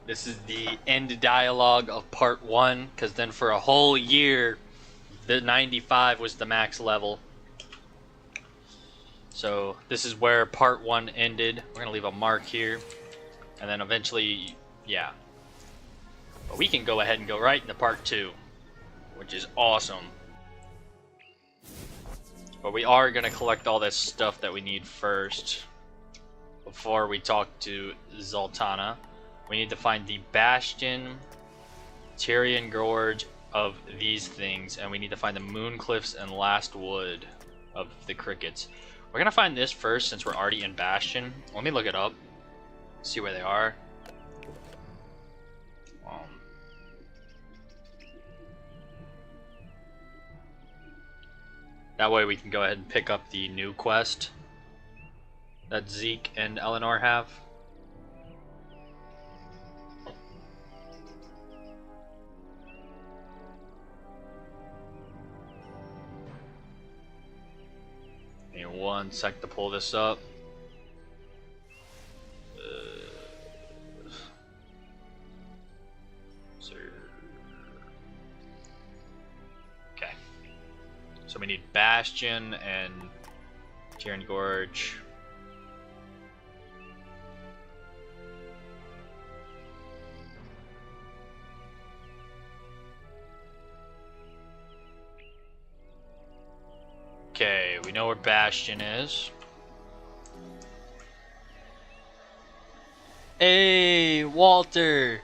This is the end dialogue of part 1, because then for a whole year, the 95 was the max level. So this is where part 1 ended. We're going to leave a mark here, and then eventually, yeah. But we can go ahead and go right into part 2, which is awesome. But we are going to collect all this stuff that we need first before we talk to Zaltana. We need to find the Bastion, Tyrian Gorge of these things, and we need to find the Moon Cliffs and Last Wood of the Crickets. We're going to find this first since we're already in Bastion. Let me look it up, see where they are. That way we can go ahead and pick up the new quest that Zeke and Eleanor have. Give me 1 sec to pull this up. Okay. So we need Bastion and Tyrian Gorge. Okay, we know where Bastion is. Hey, Walter.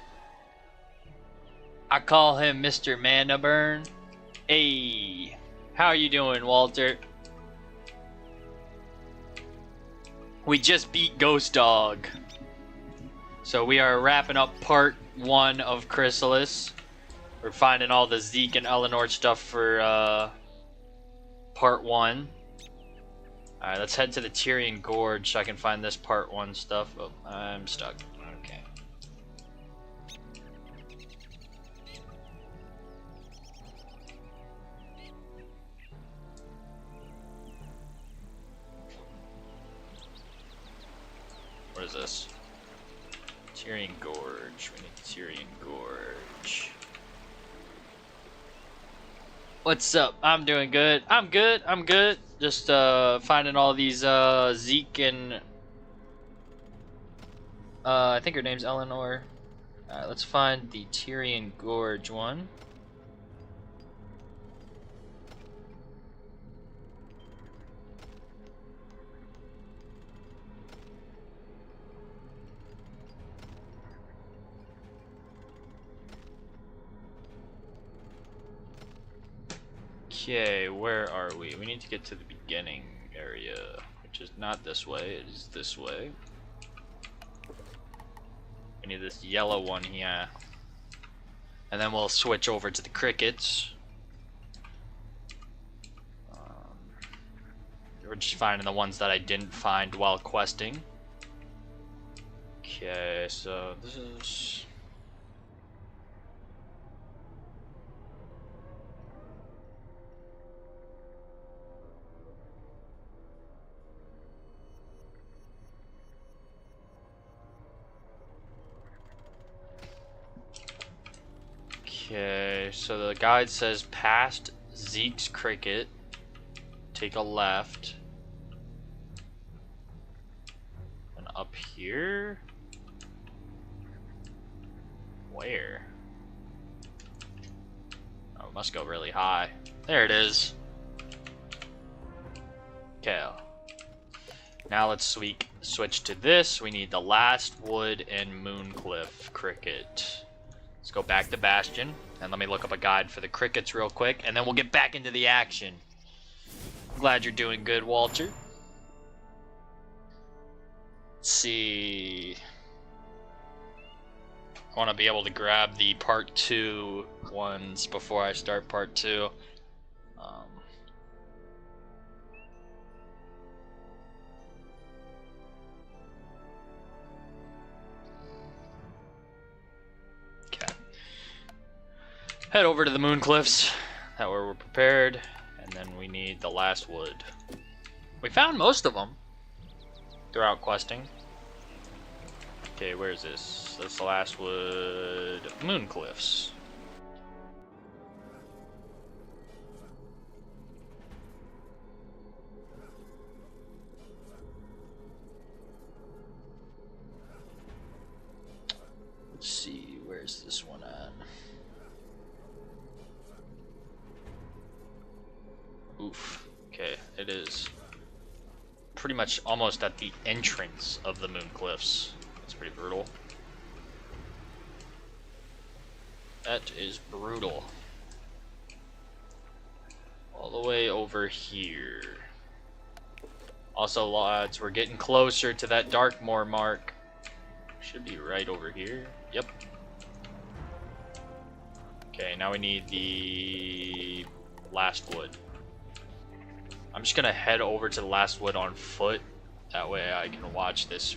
I call him Mr. Mandaburn. Hey, how are you doing, Walter? We just beat Ghost Dog. So we are wrapping up part 1 of Chrysalis. We're finding all the Zeke and Eleanor stuff for part 1. Alright, let's head to the Tyrian Gorge so I can find this part 1 stuff. Oh, I'm stuck. Okay. What is this? Tyrian Gorge. We need Tyrian Gorge. What's up? I'm doing good. I'm good. Just finding all these Zeke and I think her name's Eleanor. Alright, let's find the Tyrian Gorge one. Okay, where are we? We need to get to the beginning area, which is not this way, it is this way. We need this yellow one here. And then we'll switch over to the crickets. We're just finding the ones that I didn't find while questing. Okay, so this is... Okay, so the guide says past Zeke's cricket, take a left, and up here? Where? Oh, it must go really high. There it is. Okay. Now let's switch to this. We need the Last Wood and Mooncliff cricket. Let's go back to Bastion, and let me look up a guide for the crickets real quick, and then we'll get back into the action. Glad you're doing good, Walter. Let's see. I want to be able to grab the part 2 ones before I start part 2. Head over to the Mooncliffs. That way we're prepared. And then we need the Last Wood. We found most of them throughout questing. Okay, where is this? That's the Last Wood Mooncliffs. Let's see, where's this one at? Oof. Okay, it is pretty much almost at the entrance of the Mooncliffs. That's pretty brutal. That is brutal. All the way over here. Also, lads, we're getting closer to that Darkmoor mark. Should be right over here. Yep. Okay, now we need the Last Wood. I'm just gonna head over to the last wood on foot. That way I can watch this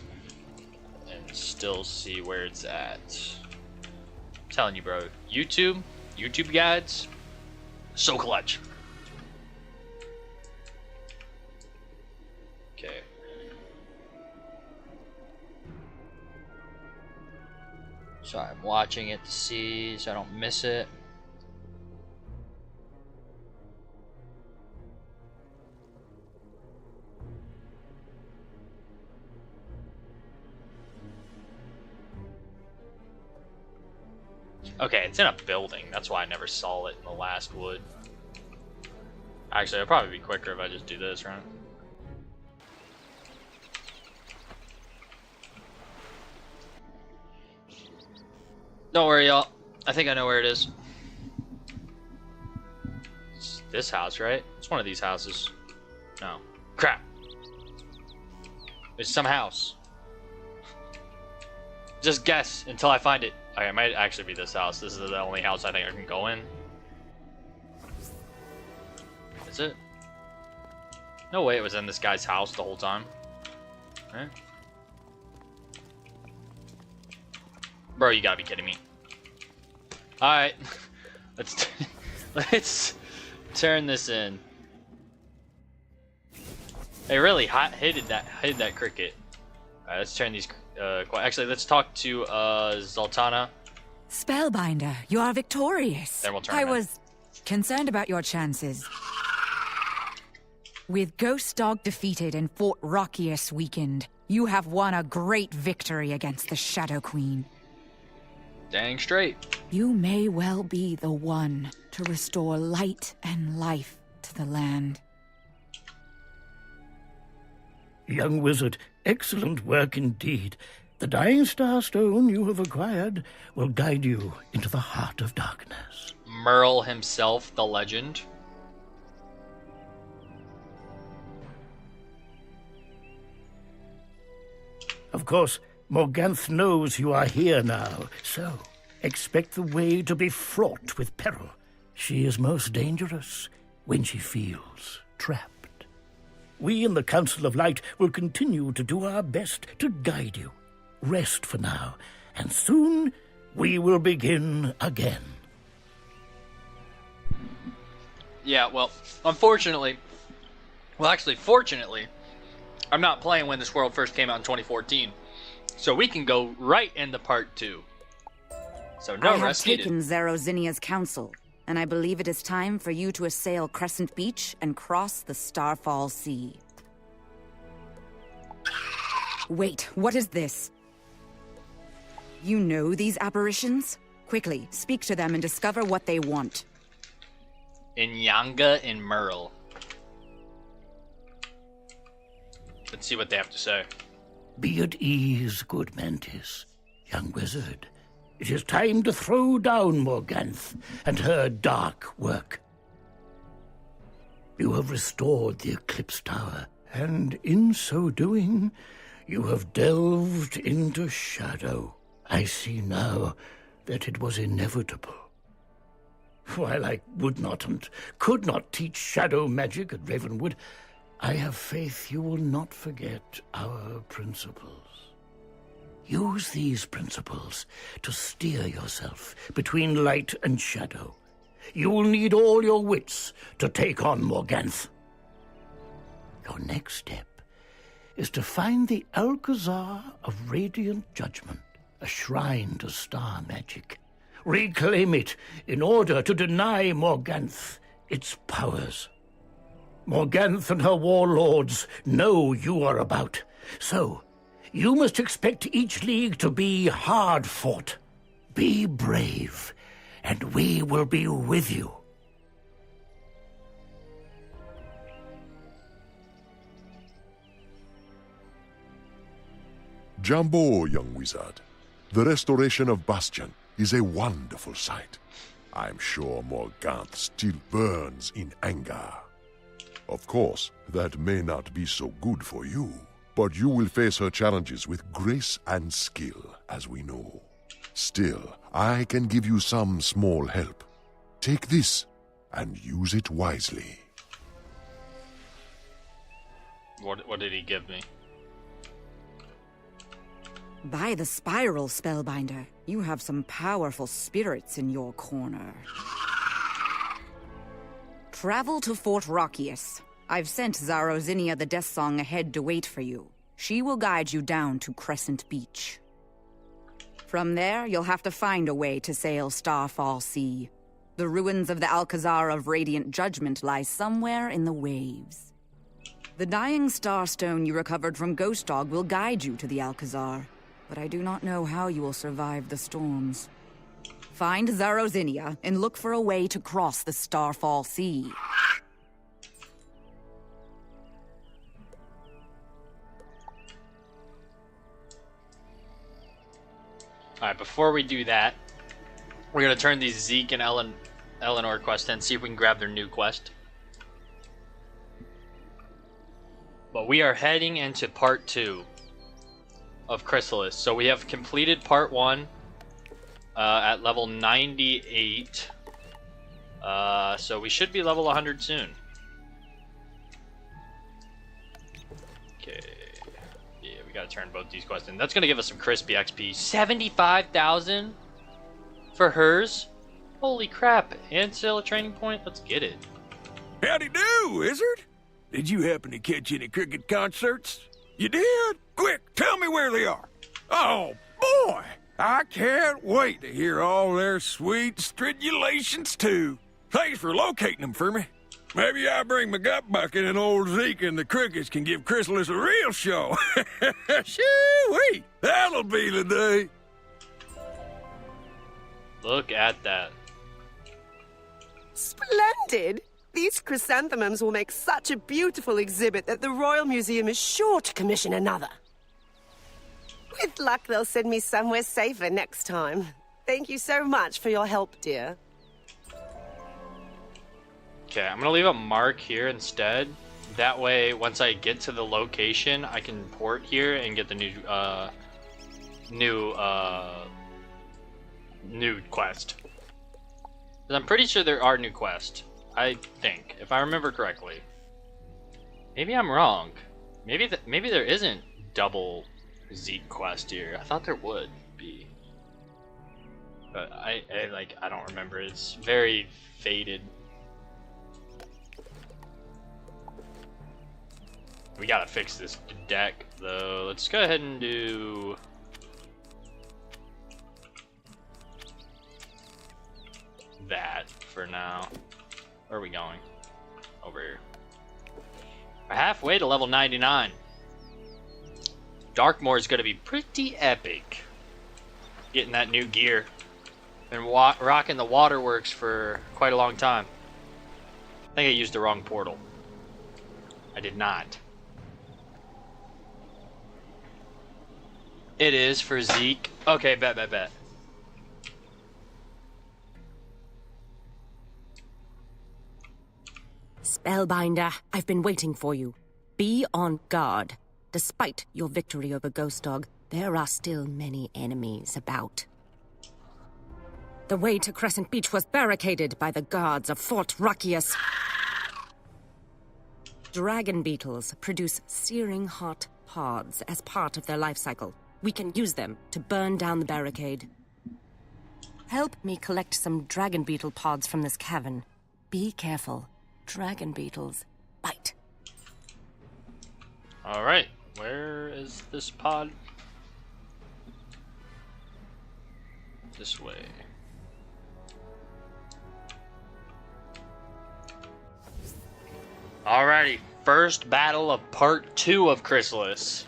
and still see where it's at. I'm telling you, bro. YouTube guides, so clutch. Okay. So I'm watching it to see so I don't miss it. Okay, it's in a building. That's why I never saw it in the last wood. Actually, it'll probably be quicker if I just do this, right? Don't worry, y'all. I think I know where it is. It's this house, right? It's one of these houses. No. Crap. It's some house. Just guess until I find it. Okay, it might actually be this house. This is the only house I think I can go in. Is it? No way it was in this guy's house the whole time. Right? Bro, you gotta be kidding me. Alright. Let's turn this in. It really hid that cricket. Alright, let's turn these actually, let's talk to Zoltana. Spellbinder, you are victorious. Then we'll turn I was concerned about your chances. With Ghost Dog defeated and Fort Rockius weakened, you have won a great victory against the Shadow Queen. Dang straight. You may well be the one to restore light and life to the land. Young wizard, excellent work indeed. The Dying Star Stone you have acquired will guide you into the heart of darkness. Merle himself, the legend. Of course, Morganth knows you are here now, so expect the way to be fraught with peril. She is most dangerous when she feels trapped. We in the Council of Light will continue to do our best to guide you. Rest for now, and soon we will begin again. Yeah, well, unfortunately, well, actually, fortunately, I'm not playing when this world first came out in 2014, so we can go right into part 2. So no I have rest needed. taken Zerozinia's counsel, and I believe it is time for you to assail Crescent Beach and cross the Starfall Sea. Wait, what is this? You know these apparitions? Quickly, speak to them and discover what they want. Inyanga and Merle. Let's see what they have to say. Be at ease, good Mantis. Young wizard, it is time to throw down Morganth and her dark work. You have restored the Eclipse Tower, and in so doing, you have delved into shadow. I see now that it was inevitable. While I would not and could not teach shadow magic at Ravenwood, I have faith you will not forget our principles. Use these principles to steer yourself between light and shadow. You will need all your wits to take on Morganth. Your next step is to find the Alcazar of Radiant Judgment, a shrine to star magic. Reclaim it in order to deny Morganth its powers. Morganth and her warlords know you are about, so you must expect each league to be hard-fought. Be brave, and we will be with you. Jambo, young wizard. The restoration of Bastion is a wonderful sight. I'm sure Morganth still burns in anger. Of course, that may not be so good for you, but you will face her challenges with grace and skill, as we know. Still, I can give you some small help. Take this, and use it wisely. What did he give me? By the spiral, Spellbinder, you have some powerful spirits in your corner. Travel to Fort Rockius. I've sent Zarozinia the Death Song ahead to wait for you. She will guide you down to Crescent Beach. From there, you'll have to find a way to sail Starfall Sea. The ruins of the Alcazar of Radiant Judgment lie somewhere in the waves. The Dying Starstone you recovered from Ghost Dog will guide you to the Alcazar, but I do not know how you will survive the storms. Find Zarozinia and look for a way to cross the Starfall Sea. Alright, before we do that, we're going to turn these Zeke and Eleanor quests in, see if we can grab their new quest. But we are heading into part 2 of Chrysalis. So we have completed part 1 at level 98. So we should be level 100 soon. Okay. Yeah, we gotta turn both these quests in. That's gonna give us some crispy XP. 75,000 for hers? Holy crap. And still a training point? Let's get it. Howdy do, Wizard. Did you happen to catch any cricket concerts? You did? Quick, tell me where they are. Oh, boy! I can't wait to hear all their sweet stridulations, too. Thanks for locating them for me. Maybe I bring my gut bucket and old Zeke and the crickets can give Chrysalis a real show. Shoo-wee! That'll be the day. Look at that. Splendid! These chrysanthemums will make such a beautiful exhibit that the Royal Museum is sure to commission another. With luck, they'll send me somewhere safer next time. Thank you so much for your help, dear. Okay, I'm gonna leave a mark here instead. That way, once I get to the location, I can port here and get the new quest. 'Cause I'm pretty sure there are new quests. I think, if I remember correctly. Maybe I'm wrong. Maybe there isn't double Zeke quest here. I thought there would be, but I don't remember. It's very faded. We gotta fix this deck though. Let's go ahead and do that for now. Where are we going? Over here. We're halfway to level 99. Darkmoor is going to be pretty epic. Getting that new gear. Been rocking the waterworks for quite a long time. I think I used the wrong portal. I did not. It is for Zeke. Okay, bet. Spellbinder, I've been waiting for you. Be on guard. Despite your victory over Ghost Dog, there are still many enemies about. The way to Crescent Beach was barricaded by the guards of Fort Rockius. Dragon beetles produce searing hot pods as part of their life cycle. We can use them to burn down the barricade. Help me collect some dragon beetle pods from this cavern. Be careful. Dragon beetles bite. Alright, where is this pod? This way. Alrighty, first battle of part 2 of Chrysalis.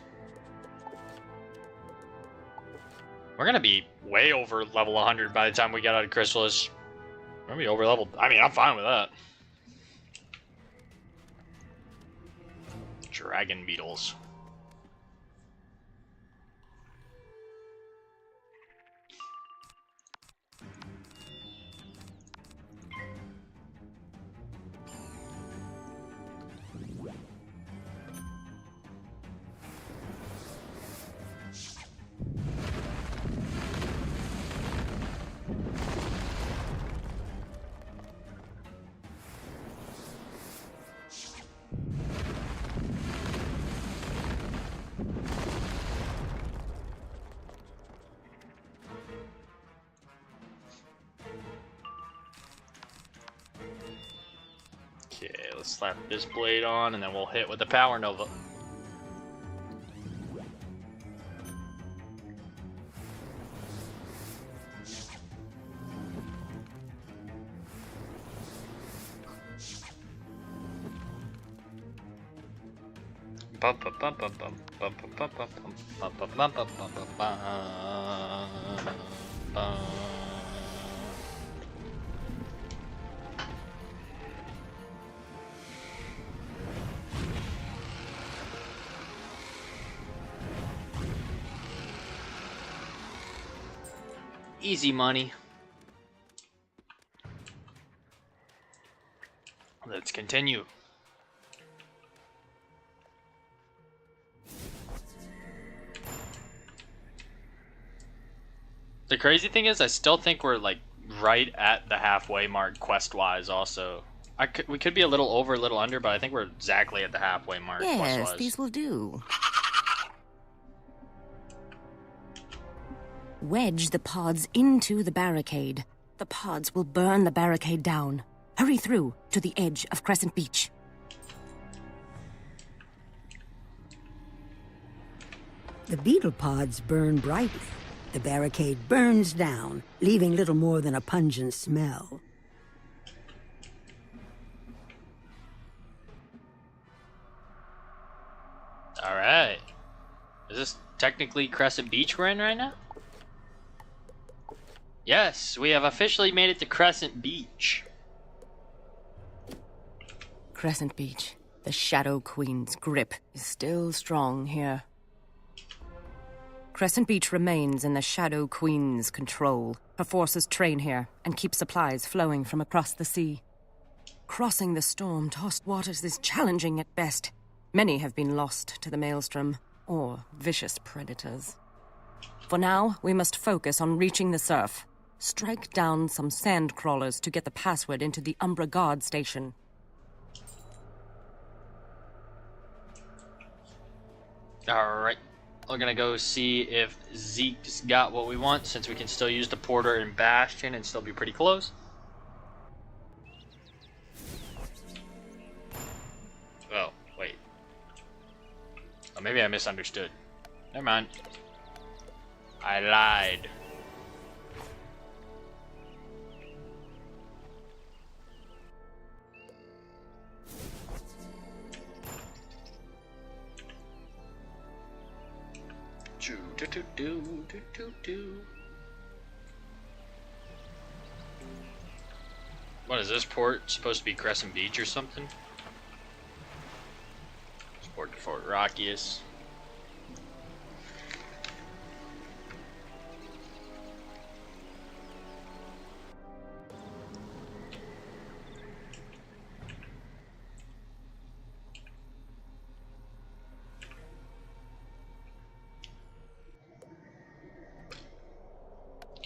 We're gonna be way over level 100 by the time we get out of Chrysalis. We're gonna be over leveled. I mean, I'm fine with that. Dragon beetles. Okay, let's slap this blade on, and then we'll hit with the Power Nova. Easy money. Let's continue. The crazy thing is, I still think we're like right at the halfway mark quest-wise. Also, we could be a little over, a little under, but I think we're exactly at the halfway mark. Yes, quest-wise. these will do. Wedge the pods into the barricade. The pods will burn the barricade down. Hurry through to the edge of Crescent Beach. The beetle pods burn brightly. The barricade burns down, leaving little more than a pungent smell. Alright. Is this technically Crescent Beach we're in right now? Yes, we have officially made it to Crescent Beach. Crescent Beach. The Shadow Queen's grip is still strong here. Crescent Beach remains in the Shadow Queen's control. Her forces train here and keep supplies flowing from across the sea. Crossing the storm-tossed waters is challenging at best. Many have been lost to the Maelstrom or vicious predators. For now, we must focus on reaching the surf. Strike down some sand crawlers to get the password into the Umbra Guard station. Alright. We're gonna go see if Zeke's got what we want, since we can still use the Porter and Bastion and still be pretty close. Oh, wait. Oh, maybe I misunderstood. Never mind. I lied. What is this port? Supposed to be Crescent Beach or something? This port to Fort Rockius.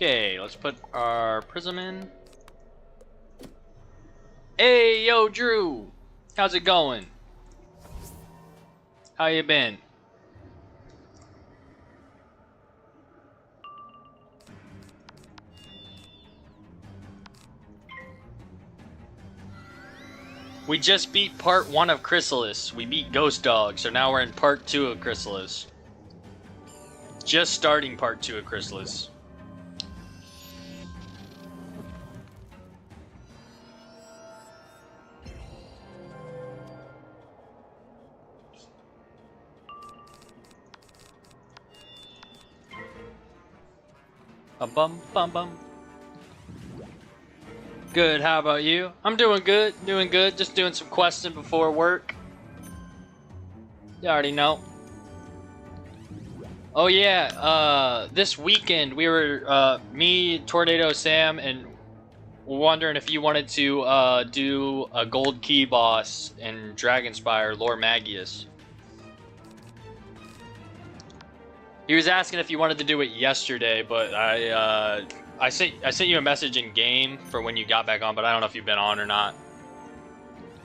Okay, let's put our prism in. Hey, yo, Drew! How's it going? How you been? We just beat part 1 of Chrysalis. We beat Ghost Dog, so now we're in part 2 of Chrysalis. Just starting part 2 of Chrysalis. Bum bum bum. Good, how about you? I'm doing good, just doing some questing before work. You already know. Oh yeah, this weekend we were, me, Tornado Sam, and wondering if you wanted to do a gold key boss in Dragonspire Lore Magius. He was asking if you wanted to do it yesterday, but I sent you a message in game for when you got back on, but I don't know if you've been on or not.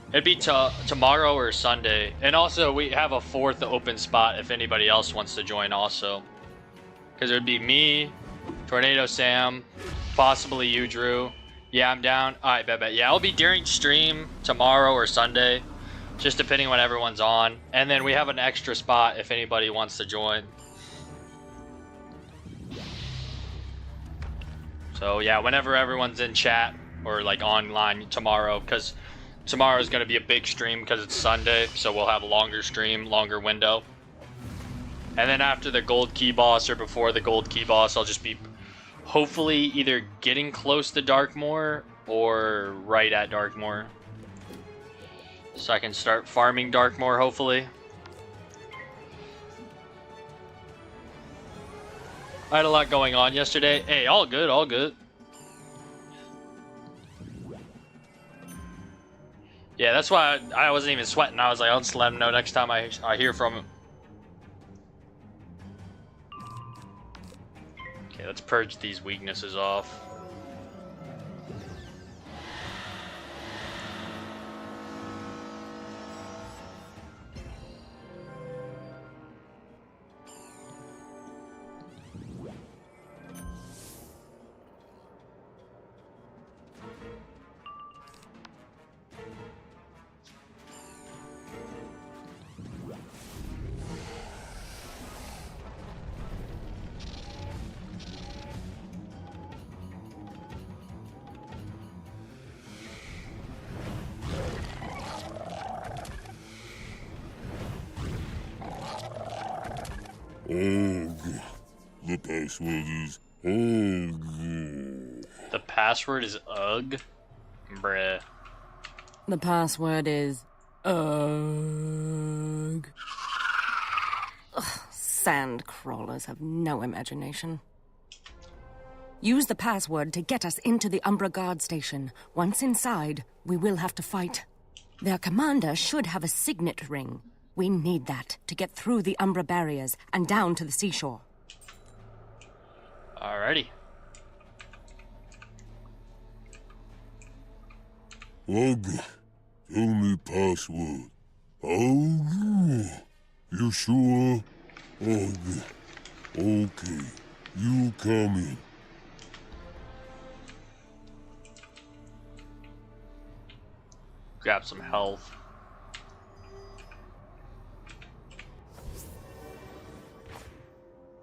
It'd be tomorrow or Sunday, and also we have a 4th open spot if anybody else wants to join also. Because it would be me, Tornado Sam, possibly you, Drew. Yeah, I'm down. All right, bet. Yeah, I'll be during stream tomorrow or Sunday, just depending when everyone's on. And then we have an extra spot if anybody wants to join. So yeah, whenever everyone's in chat or like online tomorrow, because tomorrow is going to be a big stream because it's Sunday, so we'll have a longer stream, longer window. And then after the gold key boss or before the gold key boss, I'll just be hopefully either getting close to Darkmoor or right at Darkmoor. So I can start farming Darkmoor, hopefully. I had a lot going on yesterday. Hey, all good, all good. Yeah, that's why I wasn't even sweating. I was like, I'll just let him know next time I hear from him. Okay, let's purge these weaknesses off. The password is UGG. The password is UGG? Bruh. The password is UGG. Ugh, sand crawlers have no imagination. Use the password to get us into the Umbra Guard Station. Once inside, we will have to fight. Their commander should have a signet ring. We need that to get through the Umbra barriers and down to the seashore. Alrighty. UGG. Tell me password. UGG. You sure? UGG. Okay. You come in. Grab some health.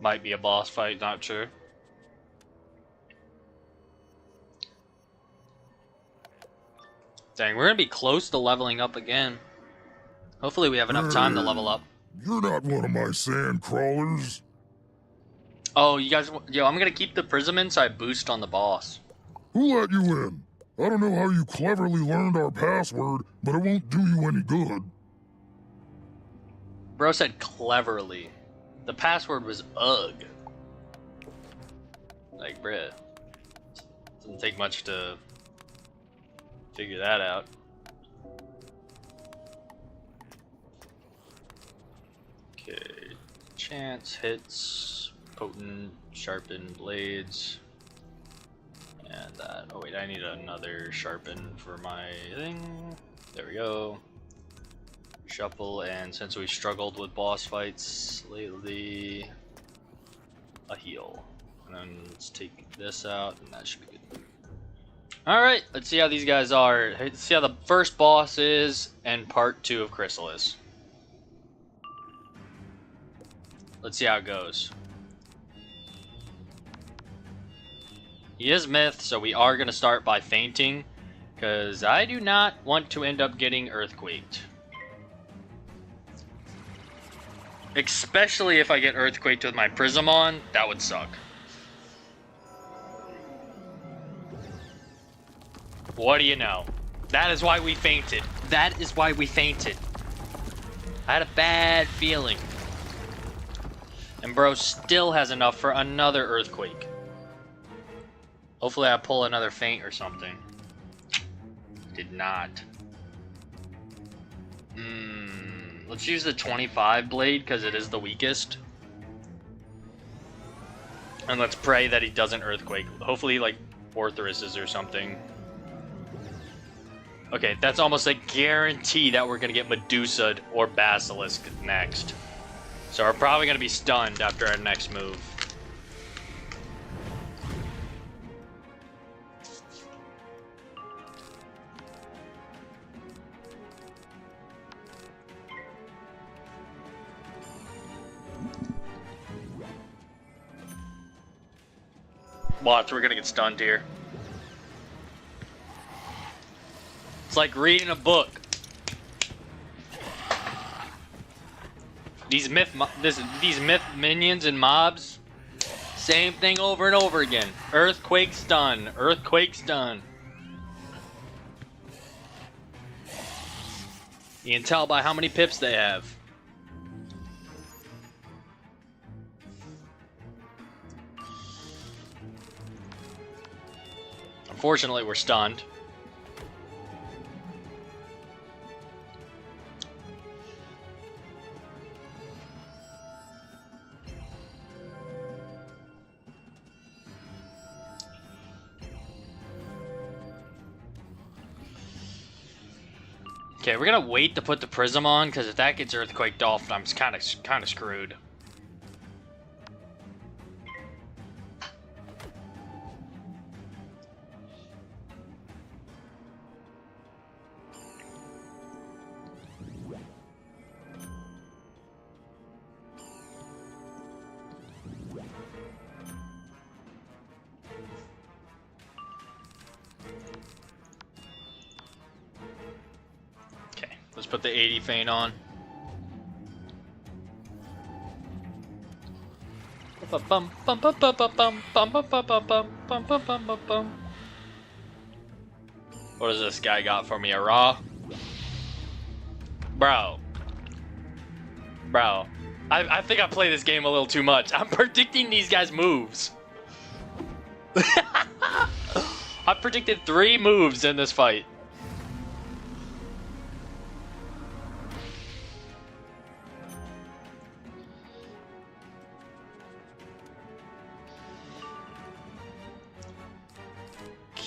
Might be a boss fight, not sure. Dang, we're gonna be close to leveling up again. Hopefully we have enough time to level up. You're not one of my sand crawlers. Oh, you guys... Yo, I'm gonna keep the Prism so I boost on the boss. Who let you in? I don't know how you cleverly learned our password, but it won't do you any good. Bro said cleverly. The password was UGG. Like, bruh. Doesn't take much to figure that out. Okay. Chance, hits, potent, sharpened blades. And that. Oh, wait, I need another sharpen for my thing. There we go. Shuffle, and since we struggled with boss fights lately, a heal. And then let's take this out, and that should be good. Alright, let's see how these guys are. Let's see how the first boss is, and part 2 of Chrysalis. Let's see how it goes. He is myth, so we are going to start by fainting, because I do not want to end up getting earthquaked. Especially if I get earthquaked with my Prism on, that would suck. What do you know? That is why we fainted. That is why we fainted. I had a bad feeling. And bro still has enough for another earthquake. Hopefully I pull another feint or something. Did not. Let's use the 25 blade because it is the weakest. And let's pray that he doesn't earthquake. Hopefully like Orthrus's or something. Okay, that's almost a guarantee that we're gonna get Medusa'd or Basilisk next. So we're probably gonna be stunned after our next move. Watch, we're gonna get stunned here. It's like reading a book. These myth minions and mobs, same thing over and over again. Earthquake stun, earthquake stun. You can tell by how many pips they have. Unfortunately, we're stunned. Okay, we're gonna wait to put the prism on, because if that gets earthquaked off, I'm kind of screwed. Let's put the 80 feint on. What does this guy got for me? A raw? Bro. I think I play this game a little too much. I'm predicting these guys' moves. I predicted 3 moves in this fight.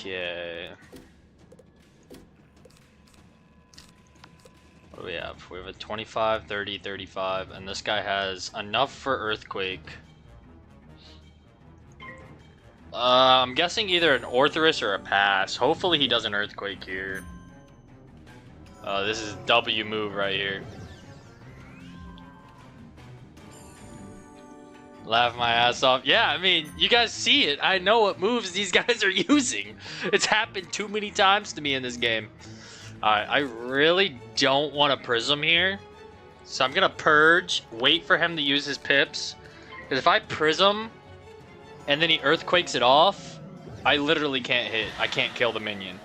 Okay. What do we have? We have a 25, 30, 35, and this guy has enough for Earthquake. I'm guessing either an Orthrus or a pass. Hopefully he does an Earthquake here. This is W move right here. Laugh my ass off. Yeah, I mean, you guys see it. I know what moves these guys are using. It's happened too many times to me in this game. I really don't want a prism here. So I'm going to purge, wait for him to use his pips. Because if I prism and then he earthquakes it off, I literally can't hit. I can't kill the minion.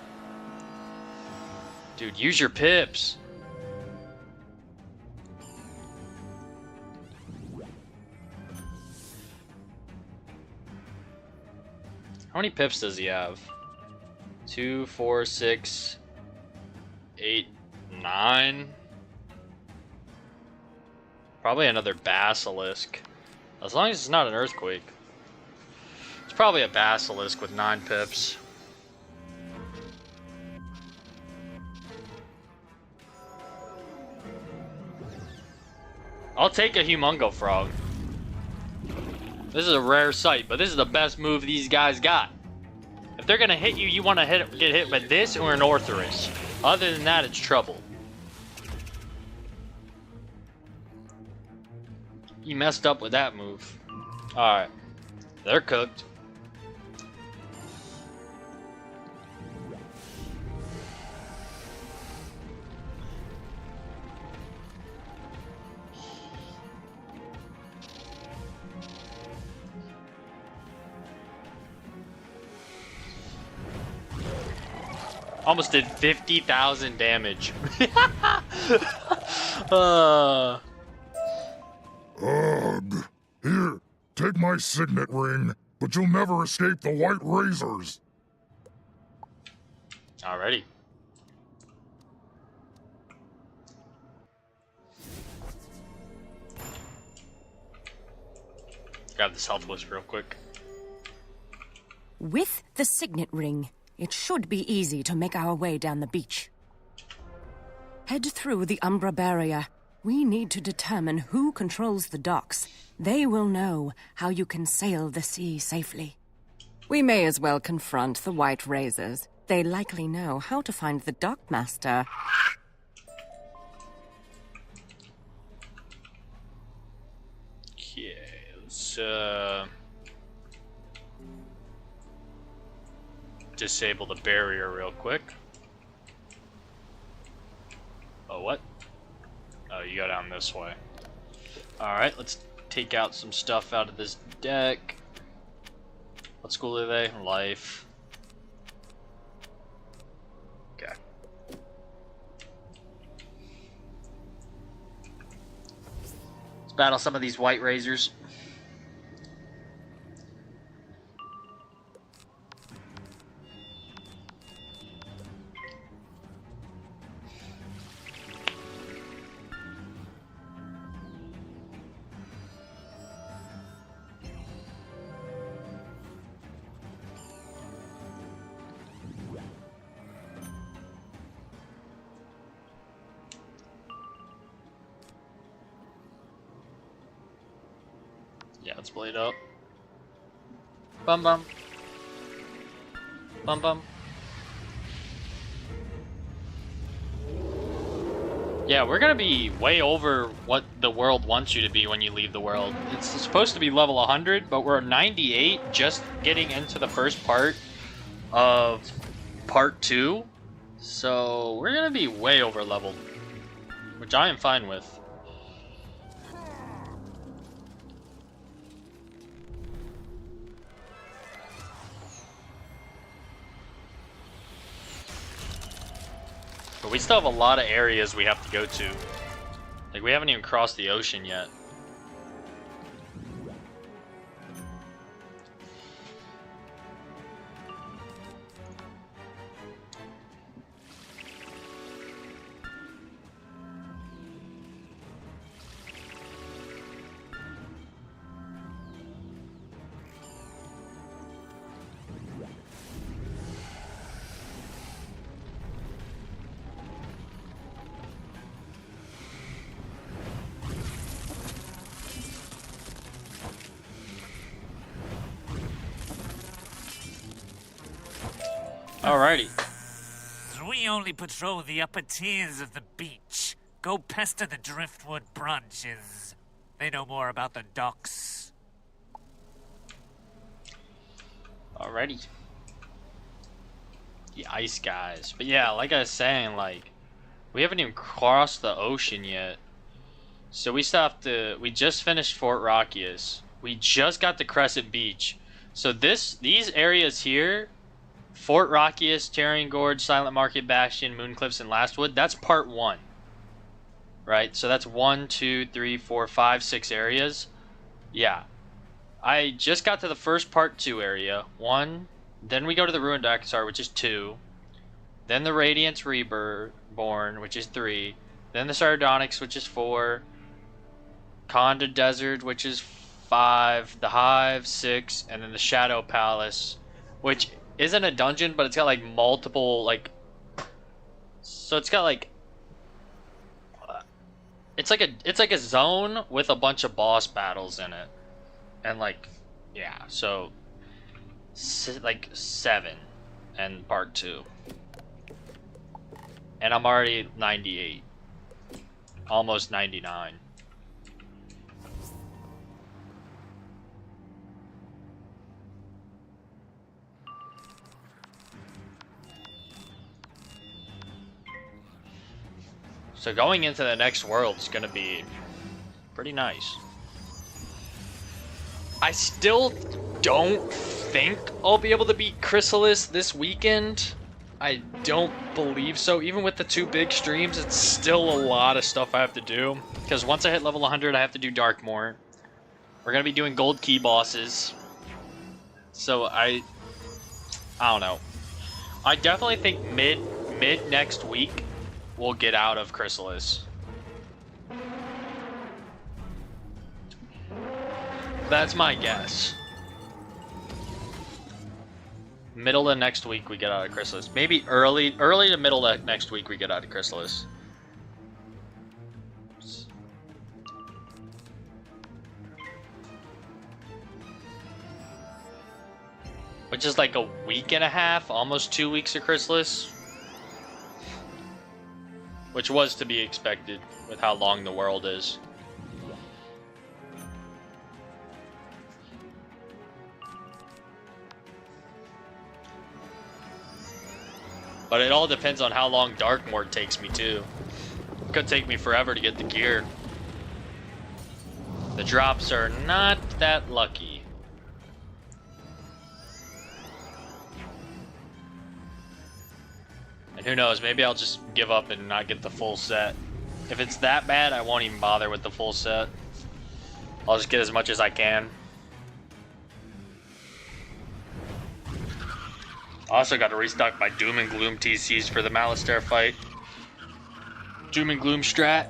Dude, use your pips. How many pips does he have? 2, 4, 6, 8, 9. Probably another basilisk. As long as it's not an earthquake. It's probably a basilisk with 9 pips. I'll take a humongo frog. This is a rare sight, but this is the best move these guys got. If they're gonna hit you, you want to get hit with this or an Orthrus. Other than that, it's trouble. You messed up with that move. Alright. They're cooked. Almost did 50,000 damage. Ugh. Here, take my signet ring, but you'll never escape the white razors. Alrighty. Grab this health wisp real quick. With the signet ring, it should be easy to make our way down the beach. Head through the Umbra barrier. We need to determine who controls the docks. They will know how you can sail the sea safely. We may as well confront the White Razors. They likely know how to find the dockmaster. Okay, let's disable the barrier real quick. Oh, what? Oh, you go down this way. Alright, let's take out some stuff out of this deck. What school are they? Life. Okay. Let's battle some of these white razors. Yeah, let's blade up. Bum bum. Bum bum. Yeah, we're gonna be way over what the world wants you to be when you leave the world. It's supposed to be level 100, but we're 98 just getting into the first part of part 2. So we're gonna be way over leveled, which I am fine with. But we still have a lot of areas we have to go to. Like, we haven't even crossed the ocean yet. Alrighty. We only patrol the upper tiers of the beach. Go pester the driftwood branches. They know more about the docks. Alrighty. The ice guys. But yeah, like I was saying, like, we haven't even crossed the ocean yet. So we still have to... We just finished Fort Rockius. We just got to Crescent Beach. So these areas here... Fort Rockius, Tarian Gorge, Silent Market, Bastion, Mooncliffs, and Lastwood. That's part 1. Right? So that's 1, 2, 3, 4, 5, 6 areas. Yeah. I just got to the first part 2 area. 1. Then we go to the Ruined Akasar, which is 2. Then the Radiance Reborn, which is 3. Then the Sardonyx, which is 4. Conda Desert, which is 5. The Hive, 6. And then the Shadow Palace, which... isn't a dungeon, but it's got like multiple so it's got like it's like a zone with a bunch of boss battles in it, and like yeah, so like 7 and part 2, and I'm already 98, almost 99. So going into the next world is going to be pretty nice. I still don't think I'll be able to beat Chrysalis this weekend. I don't believe so. Even with the 2 big streams, it's still a lot of stuff I have to do. Because once I hit level 100, I have to do Darkmoor. We're going to be doing gold key bosses. So I don't know. I definitely think mid next week we'll get out of Chrysalis. That's my guess. Middle of next week we get out of Chrysalis. Maybe early to middle of next week we get out of Chrysalis. Which is like a week and a half, almost 2 weeks of Chrysalis. Which was to be expected with how long the world is. But it all depends on how long Darkmoor takes me too. It could take me forever to get the gear. The drops are not that lucky. And who knows, maybe I'll just give up and not get the full set. If it's that bad, I won't even bother with the full set. I'll just get as much as I can. I also got to restock my Doom and Gloom TCs for the Malistaire fight. Doom and Gloom strat.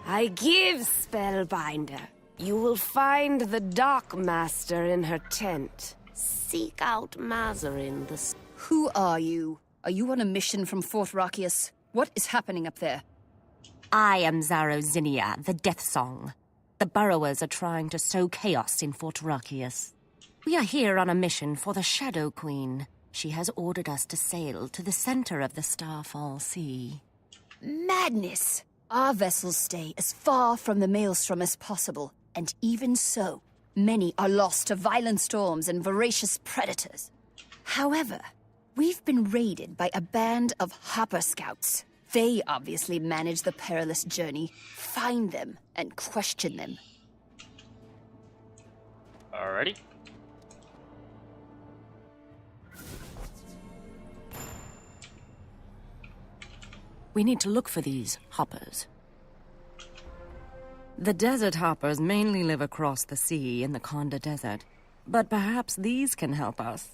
I give, Spellbinder. You will find the Dark Master in her tent. Seek out Mazarin the... Who are you? Are you on a mission from Fort Rockius? What is happening up there? I am Zarozinia, the Death Song. The burrowers are trying to sow chaos in Fort Rockius. We are here on a mission for the Shadow Queen. She has ordered us to sail to the center of the Starfall Sea. Madness! Our vessels stay as far from the Maelstrom as possible, and even so, many are lost to violent storms and voracious predators. However, we've been raided by a band of Hopper Scouts. They obviously manage the perilous journey. Find them and question them. Alrighty. We need to look for these hoppers. The desert hoppers mainly live across the sea in the Konda Desert, but perhaps these can help us.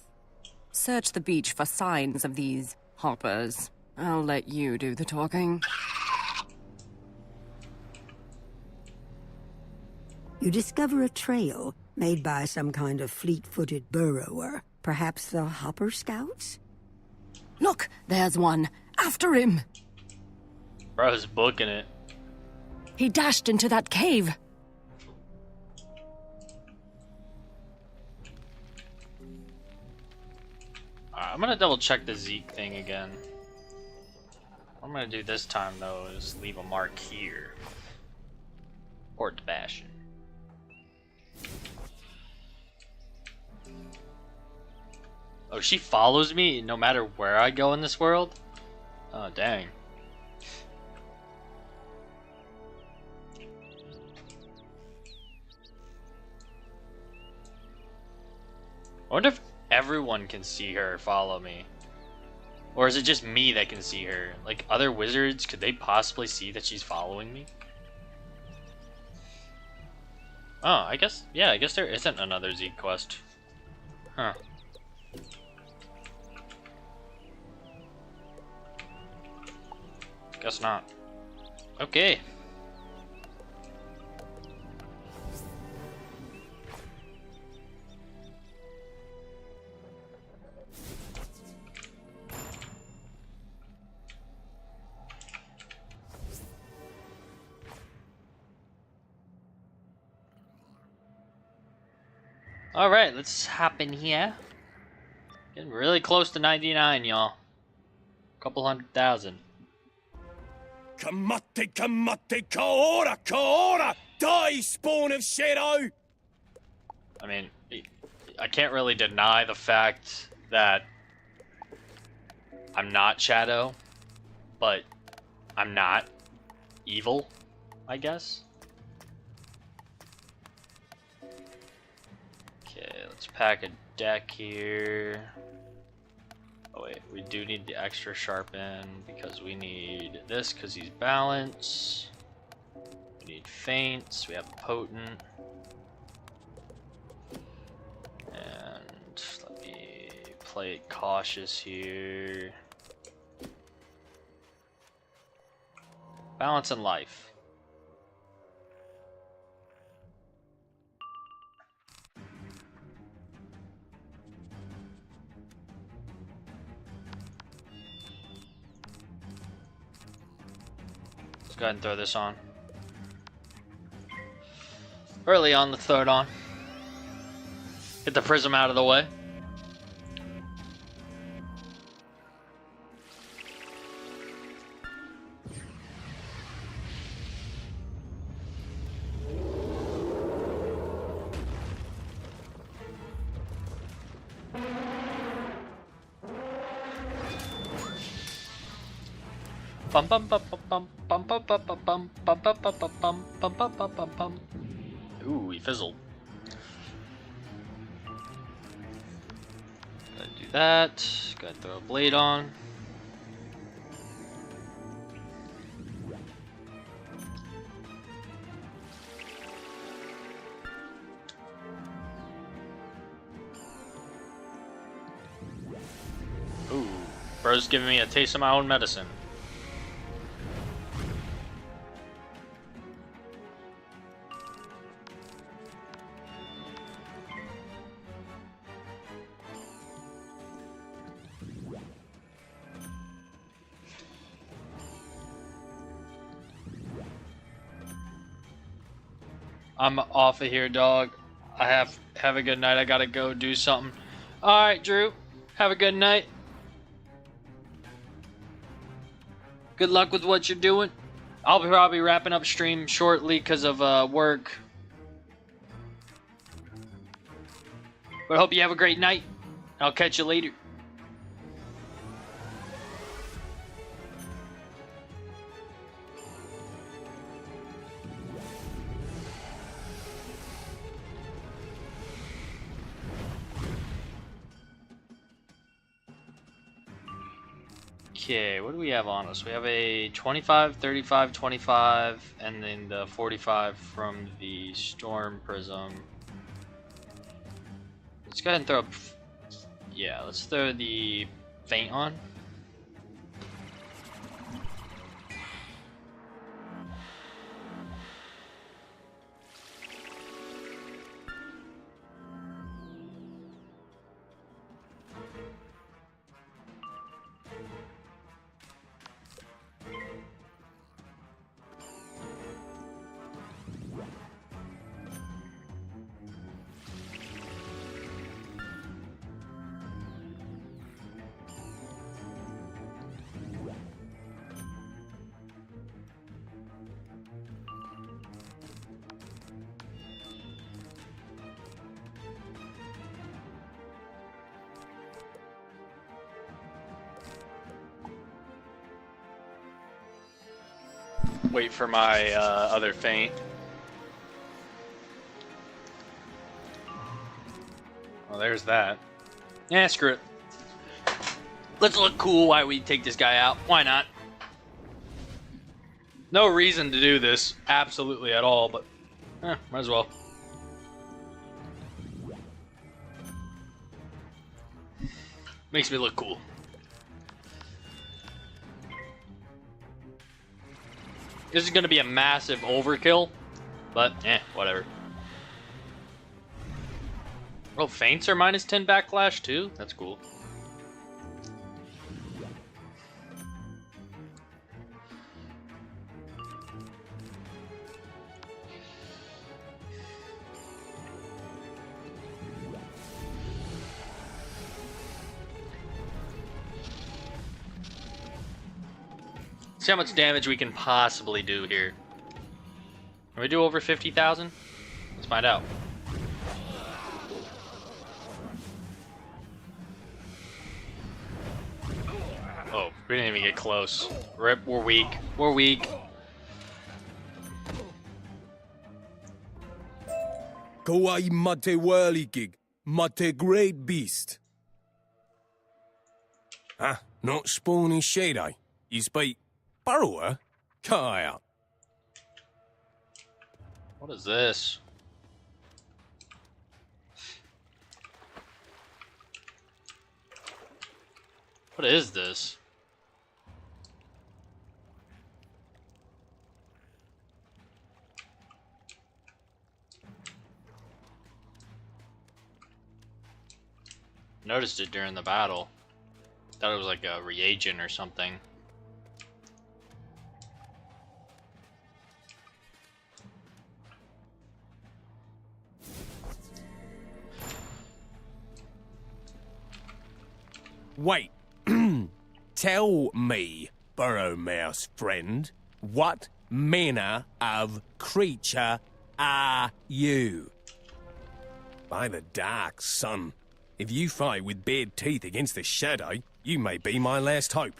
Search the beach for signs of these hoppers. I'll let you do the talking. You discover a trail made by some kind of fleet-footed burrower. Perhaps the Hopper Scouts? Look, there's one. After him! Bro's booking it. He dashed into that cave. Alright, I'm gonna double check the Zeke thing again. What I'm gonna do this time though is leave a mark here. Port Bastion. Oh, she follows me no matter where I go in this world? Oh, dang. I wonder if everyone can see her follow me. Or is it just me that can see her? Like, other wizards, could they possibly see that she's following me? Oh, I guess there isn't another Zeke quest. Huh. Guess not. Okay. Alright, let's hop in here. Getting really close to 99, y'all. Couple 100,000. Kamate, kaora, kaora! Die, spawn of shadow! I mean, I can't really deny the fact that I'm not Shadow, but I'm not evil, I guess. Okay, let's pack a deck here. Oh wait, we do need the extra sharpen because we need this because he's balance. We need feints, we have potent. And let me play it cautious here. Balance and life. Go ahead and throw this on. Early on, let's throw it on. Get the prism out of the way. Bum bum bum bum bum bum bum bum bum bum bum bum bum bum bum bum bum bum bum. Ooh, he fizzled. Gotta do that. Gotta throw a blade on. Ooh, bro's giving me a taste of my own medicine. I'm off of here, dog. Have a good night. I gotta go do something. All right, Drew. Have a good night. Good luck with what you're doing. I'll be probably wrapping up stream shortly because of work. But I hope you have a great night. I'll catch you later. Okay, what do we have on us? We have a 25, 35, 25, and then the 45 from the Storm Prism. Let's go ahead and throw yeah, let's throw the Feint on. Wait for my other feint. Well, there's that. Yeah, screw it. Let's look cool while we take this guy out. Why not? No reason to do this, absolutely at all, but might as well. Makes me look cool. This is going to be a massive overkill, but whatever. Oh, feints are minus 10 backlash too? That's cool. See how much damage we can possibly do here. Can we do over 50,000? Let's find out. Oh, we didn't even get close. We're weak. We're weak. Kawaii mate whirligig, mate great beast. Huh? Not spawning shade, eh? You speak burrower? Kai out. What is this? What is this? Noticed it during the battle. Thought it was like a reagent or something. Wait. Tell me, Burrow Mouse friend, what manner of creature are you? By the dark sun, if you fight with bared teeth against the shadow, you may be my last hope.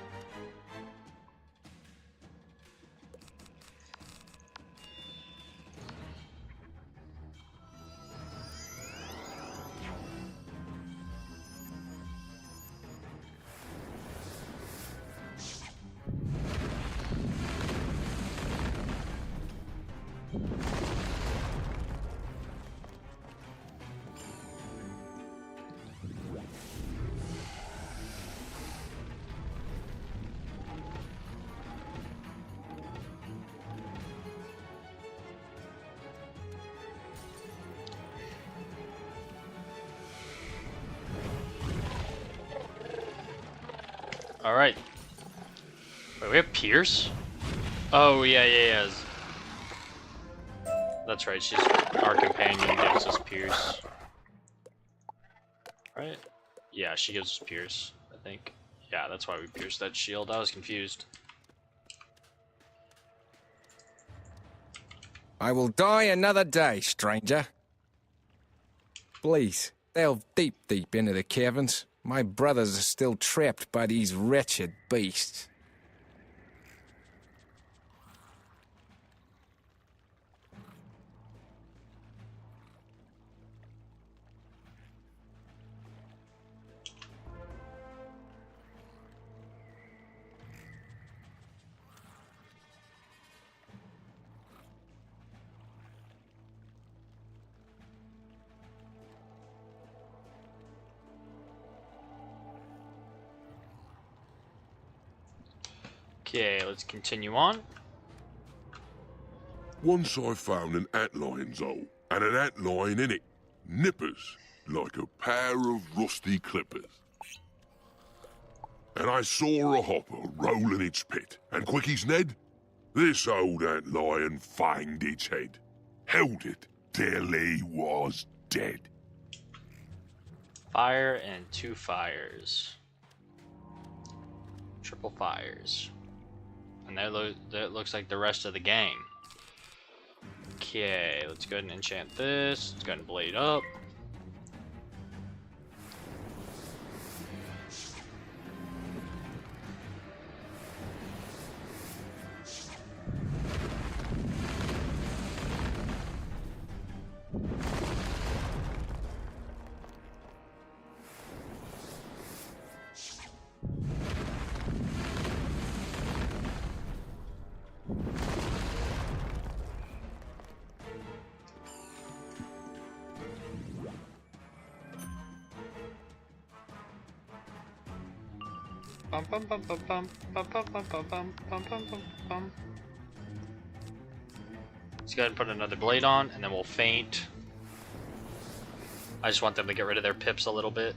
Alright. Wait, we have Pierce? Oh, yeah. That's right, she's our companion, gives us Pierce. Right? Yeah, she gives us Pierce, I think. Yeah, that's why we pierced that shield. I was confused. I will die another day, stranger. Please, delve deep into the caverns. My brothers are still trapped by these wretched beasts. Okay, let's continue on. Once I found an antlion's hole, and an antlion in it. Nippers, like a pair of rusty clippers. And I saw a hopper roll in its pit, and quick as Ned, this old antlion fanged its head, held it till he was dead. Fire and 2 fires. Triple fires. And that looks like the rest of the gang. Okay, let's go ahead and enchant this. Let's go ahead and blade up. Bum, bum, bum, bum, bum, bum, bum, bum, bum, bum, bum, bum, bum. Let's go ahead and put another blade on, and then we'll feint. I just want them to get rid of their pips a little bit.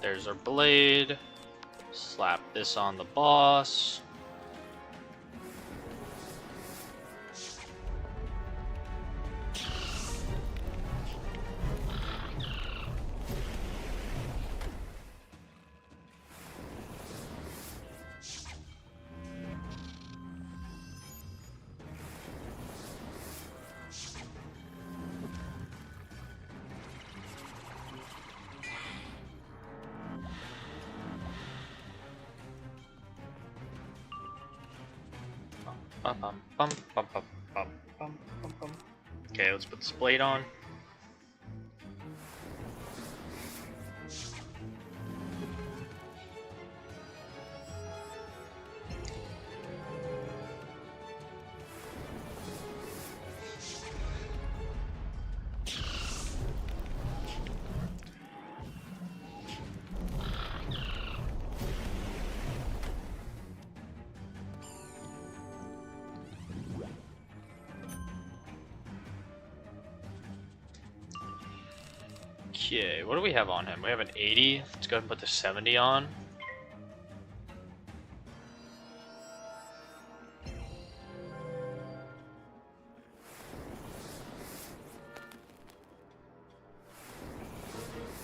There's our blade. Slap this on the boss. Okay, let's put this blade on. Okay, what do we have on him? We have an 80. Let's go ahead and put the 70 on.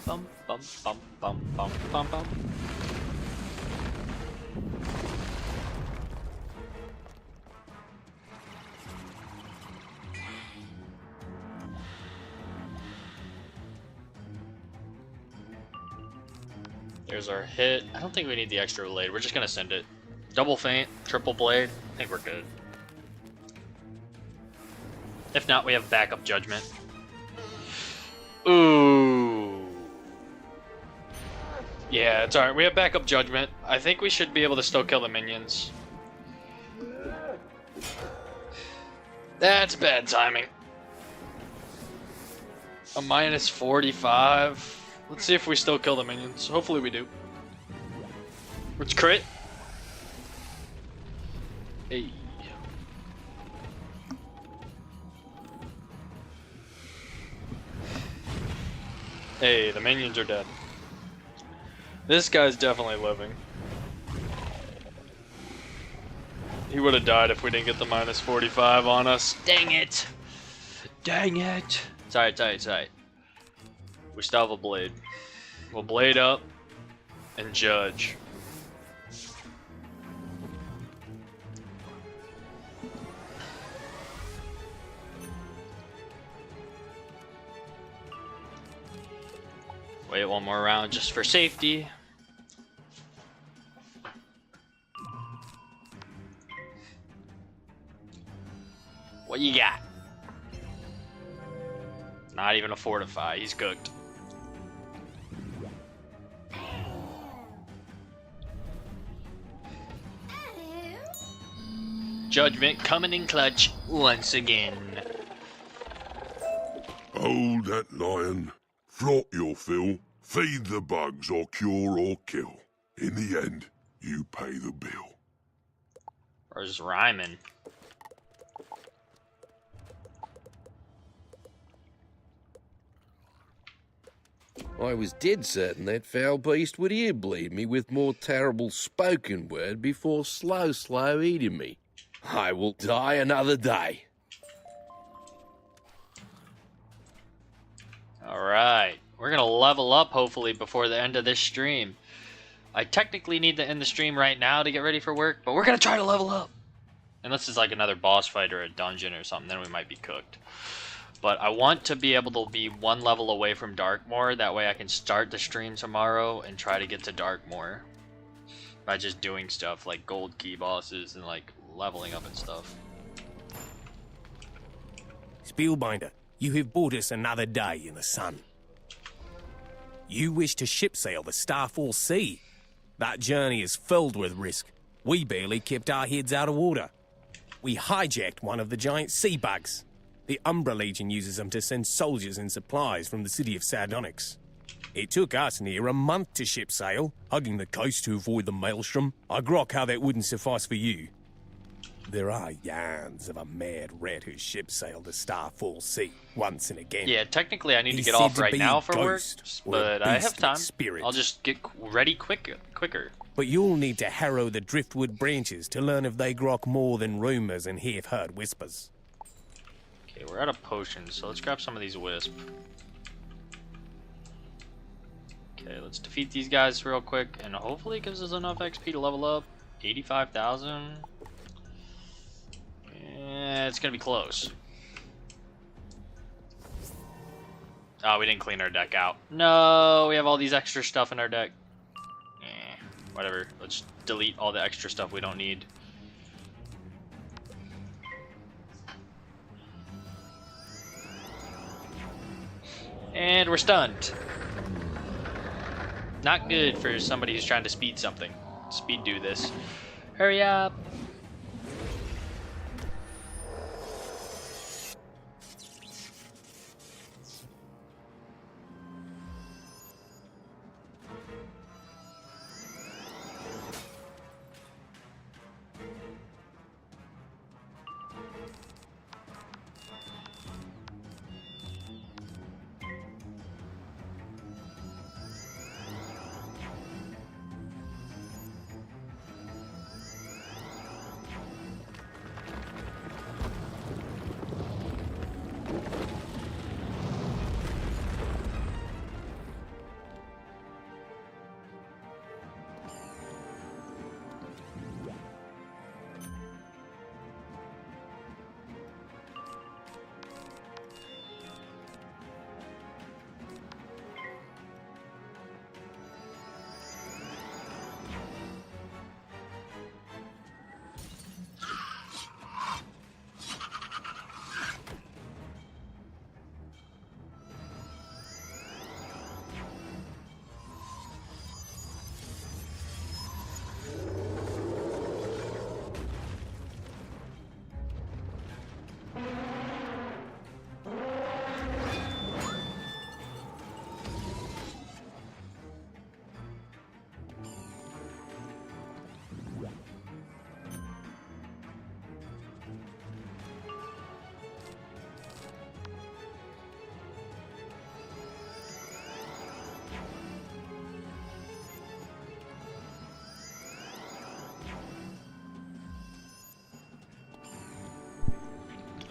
Bum, bum, bum, bum, bum, bum, bum. There's our hit. I don't think we need the extra blade. We're just gonna send it. Double feint, triple blade. I think we're good. If not, we have backup judgment. Ooh. Yeah, it's alright. We have backup judgment. I think we should be able to still kill the minions. That's bad timing. A minus 45. Let's see if we still kill the minions. Hopefully we do. Let's crit. Hey. Hey, the minions are dead. This guy's definitely living. He would have died if we didn't get the minus 45 on us. Dang it! Dang it! Sorry. We still have a blade. We'll blade up and judge. Wait one more round just for safety. What you got? Not even a fortify. He's cooked. Judgment coming in clutch once again. Hold that lion. Flaunt your fill. Feed the bugs or cure or kill. In the end, you pay the bill. Where's Ryman? I was dead certain that foul beast would ear-bleed me with more terrible spoken word before slow eating me. I will die another day. Alright, we're gonna level up hopefully before the end of this stream. I technically need to end the stream right now to get ready for work, but we're gonna try to level up. Unless it's like another boss fight or a dungeon or something, then we might be cooked. But I want to be able to be one level away from Darkmoor, that way I can start the stream tomorrow and try to get to Darkmoor. By just doing stuff like gold key bosses and like leveling up and stuff. Spellbinder, you have brought us another day in the sun. You wish to ship sail the Starfall Sea. That journey is filled with risk. We barely kept our heads out of water. We hijacked one of the giant sea bugs. The Umbra Legion uses them to send soldiers and supplies from the city of Sardonyx. It took us near a month to ship sail, hugging the coast to avoid the maelstrom. I grok how that wouldn't suffice for you. There are yarns of a mad rat who ship sailed the Starfall Sea once and again. Yeah, technically I need to He's get said off to right be now a for work, ghost or a but I have beast time. with spirit. I'll just get ready quicker. But you'll need to harrow the driftwood branches to learn if they grok more than rumors and half-heard whispers. Okay, we're out of potions, so let's grab some of these wisp. Okay, let's defeat these guys real quick, and hopefully it gives us enough XP to level up. 85,000. Yeah, it's gonna be close. Oh, we didn't clean our deck out. No, we have all these extra stuff in our deck. Whatever, let's delete all the extra stuff we don't need. And we're stunned. Not good for somebody who's trying to speed something. Speed do this. Hurry up.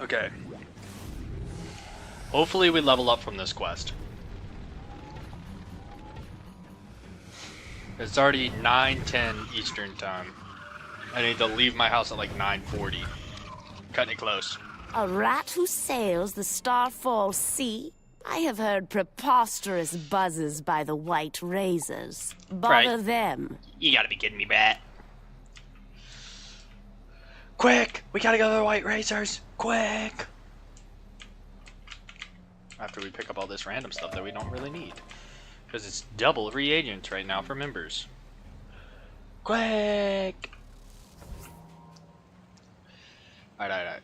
Okay. Hopefully we level up from this quest. It's already 9:10 Eastern time. I need to leave my house at like 9:40. Cutting it close. A rat who sails the Starfall Sea? I have heard preposterous buzzes by the White Razors. Bother them. You gotta be kidding me, Bat. Quick! We gotta go to the White Razors! Quick! After we pick up all this random stuff that we don't really need. Because it's double reagents right now for members. Quick! Alright.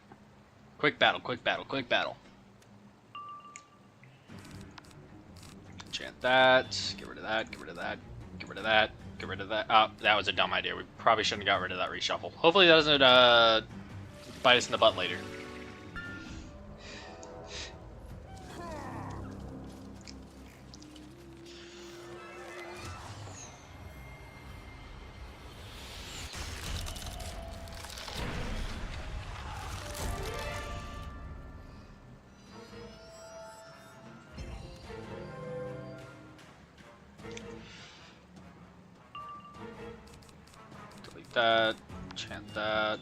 Quick battle, quick battle, quick battle. Enchant that. Get rid of that, get rid of that, get rid of that, get rid of that. Oh, that was a dumb idea. We probably shouldn't have got rid of that reshuffle. Hopefully that doesn't bite us in the butt later. That, chant that,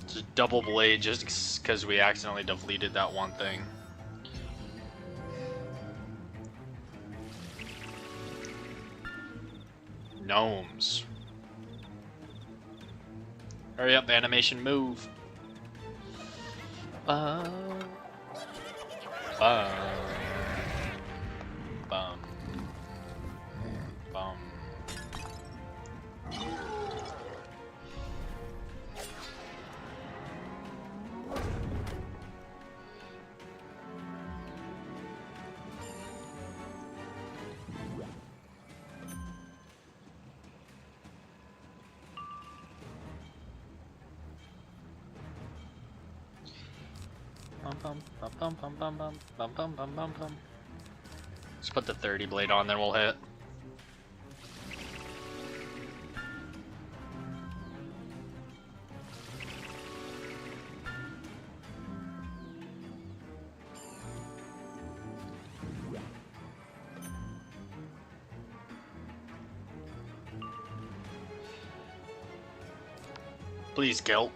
just double blade just because we accidentally deleted that one thing. Gnomes. Hurry up, animation, move. Bum. Bum. Bum. Bum. Let's put the 30 blade on, then we'll hit. Please, kill.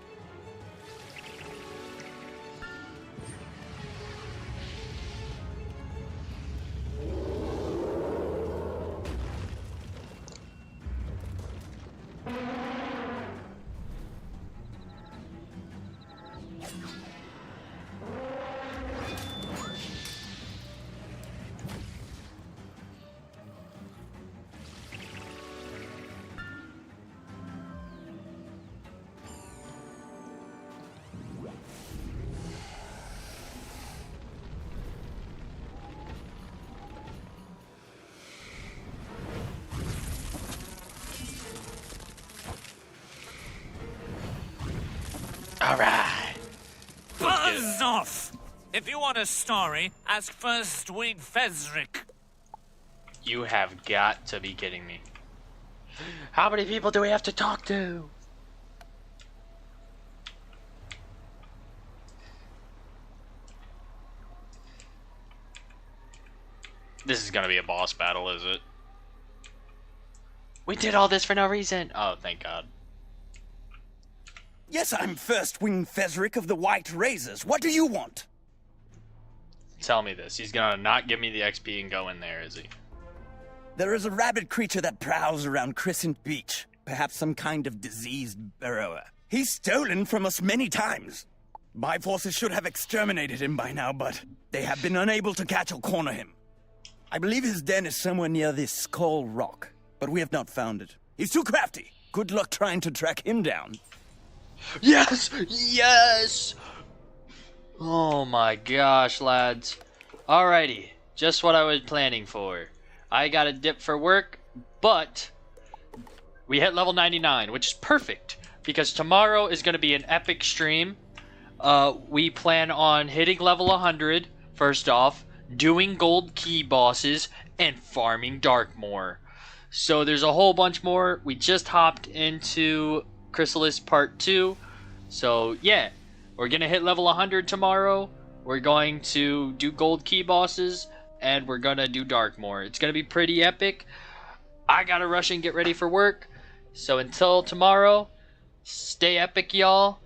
Alright. Buzz off! If you want a story, ask First Wing Fezric. You have got to be kidding me. How many people do we have to talk to? This is gonna be a boss battle, is it? We did all this for no reason. Oh, thank God. Yes, I'm First Wing Fezric of the White Razors. What do you want? Tell me this. He's gonna not give me the XP and go in there, is he? There is a rabid creature that prowls around Crescent Beach. Perhaps some kind of diseased burrower. He's stolen from us many times. My forces should have exterminated him by now, but they have been unable to catch or corner him. I believe his den is somewhere near this Skull Rock, but we have not found it. He's too crafty. Good luck trying to track him down. Yes! Yes! Oh my gosh, lads. Alrighty. Just what I was planning for. I got a dip for work, but we hit level 99, which is perfect, because tomorrow is going to be an epic stream. We plan on hitting level 100, first off, doing gold key bosses, and farming Darkmoor. So there's a whole bunch more. We just hopped into Chrysalis Part 2. So yeah, We're going to hit level 100 tomorrow. We're going to do gold key bosses, and we're going to do Darkmoor. It's going to be pretty epic. I got to rush and get ready for work. So until tomorrow, stay epic, y'all.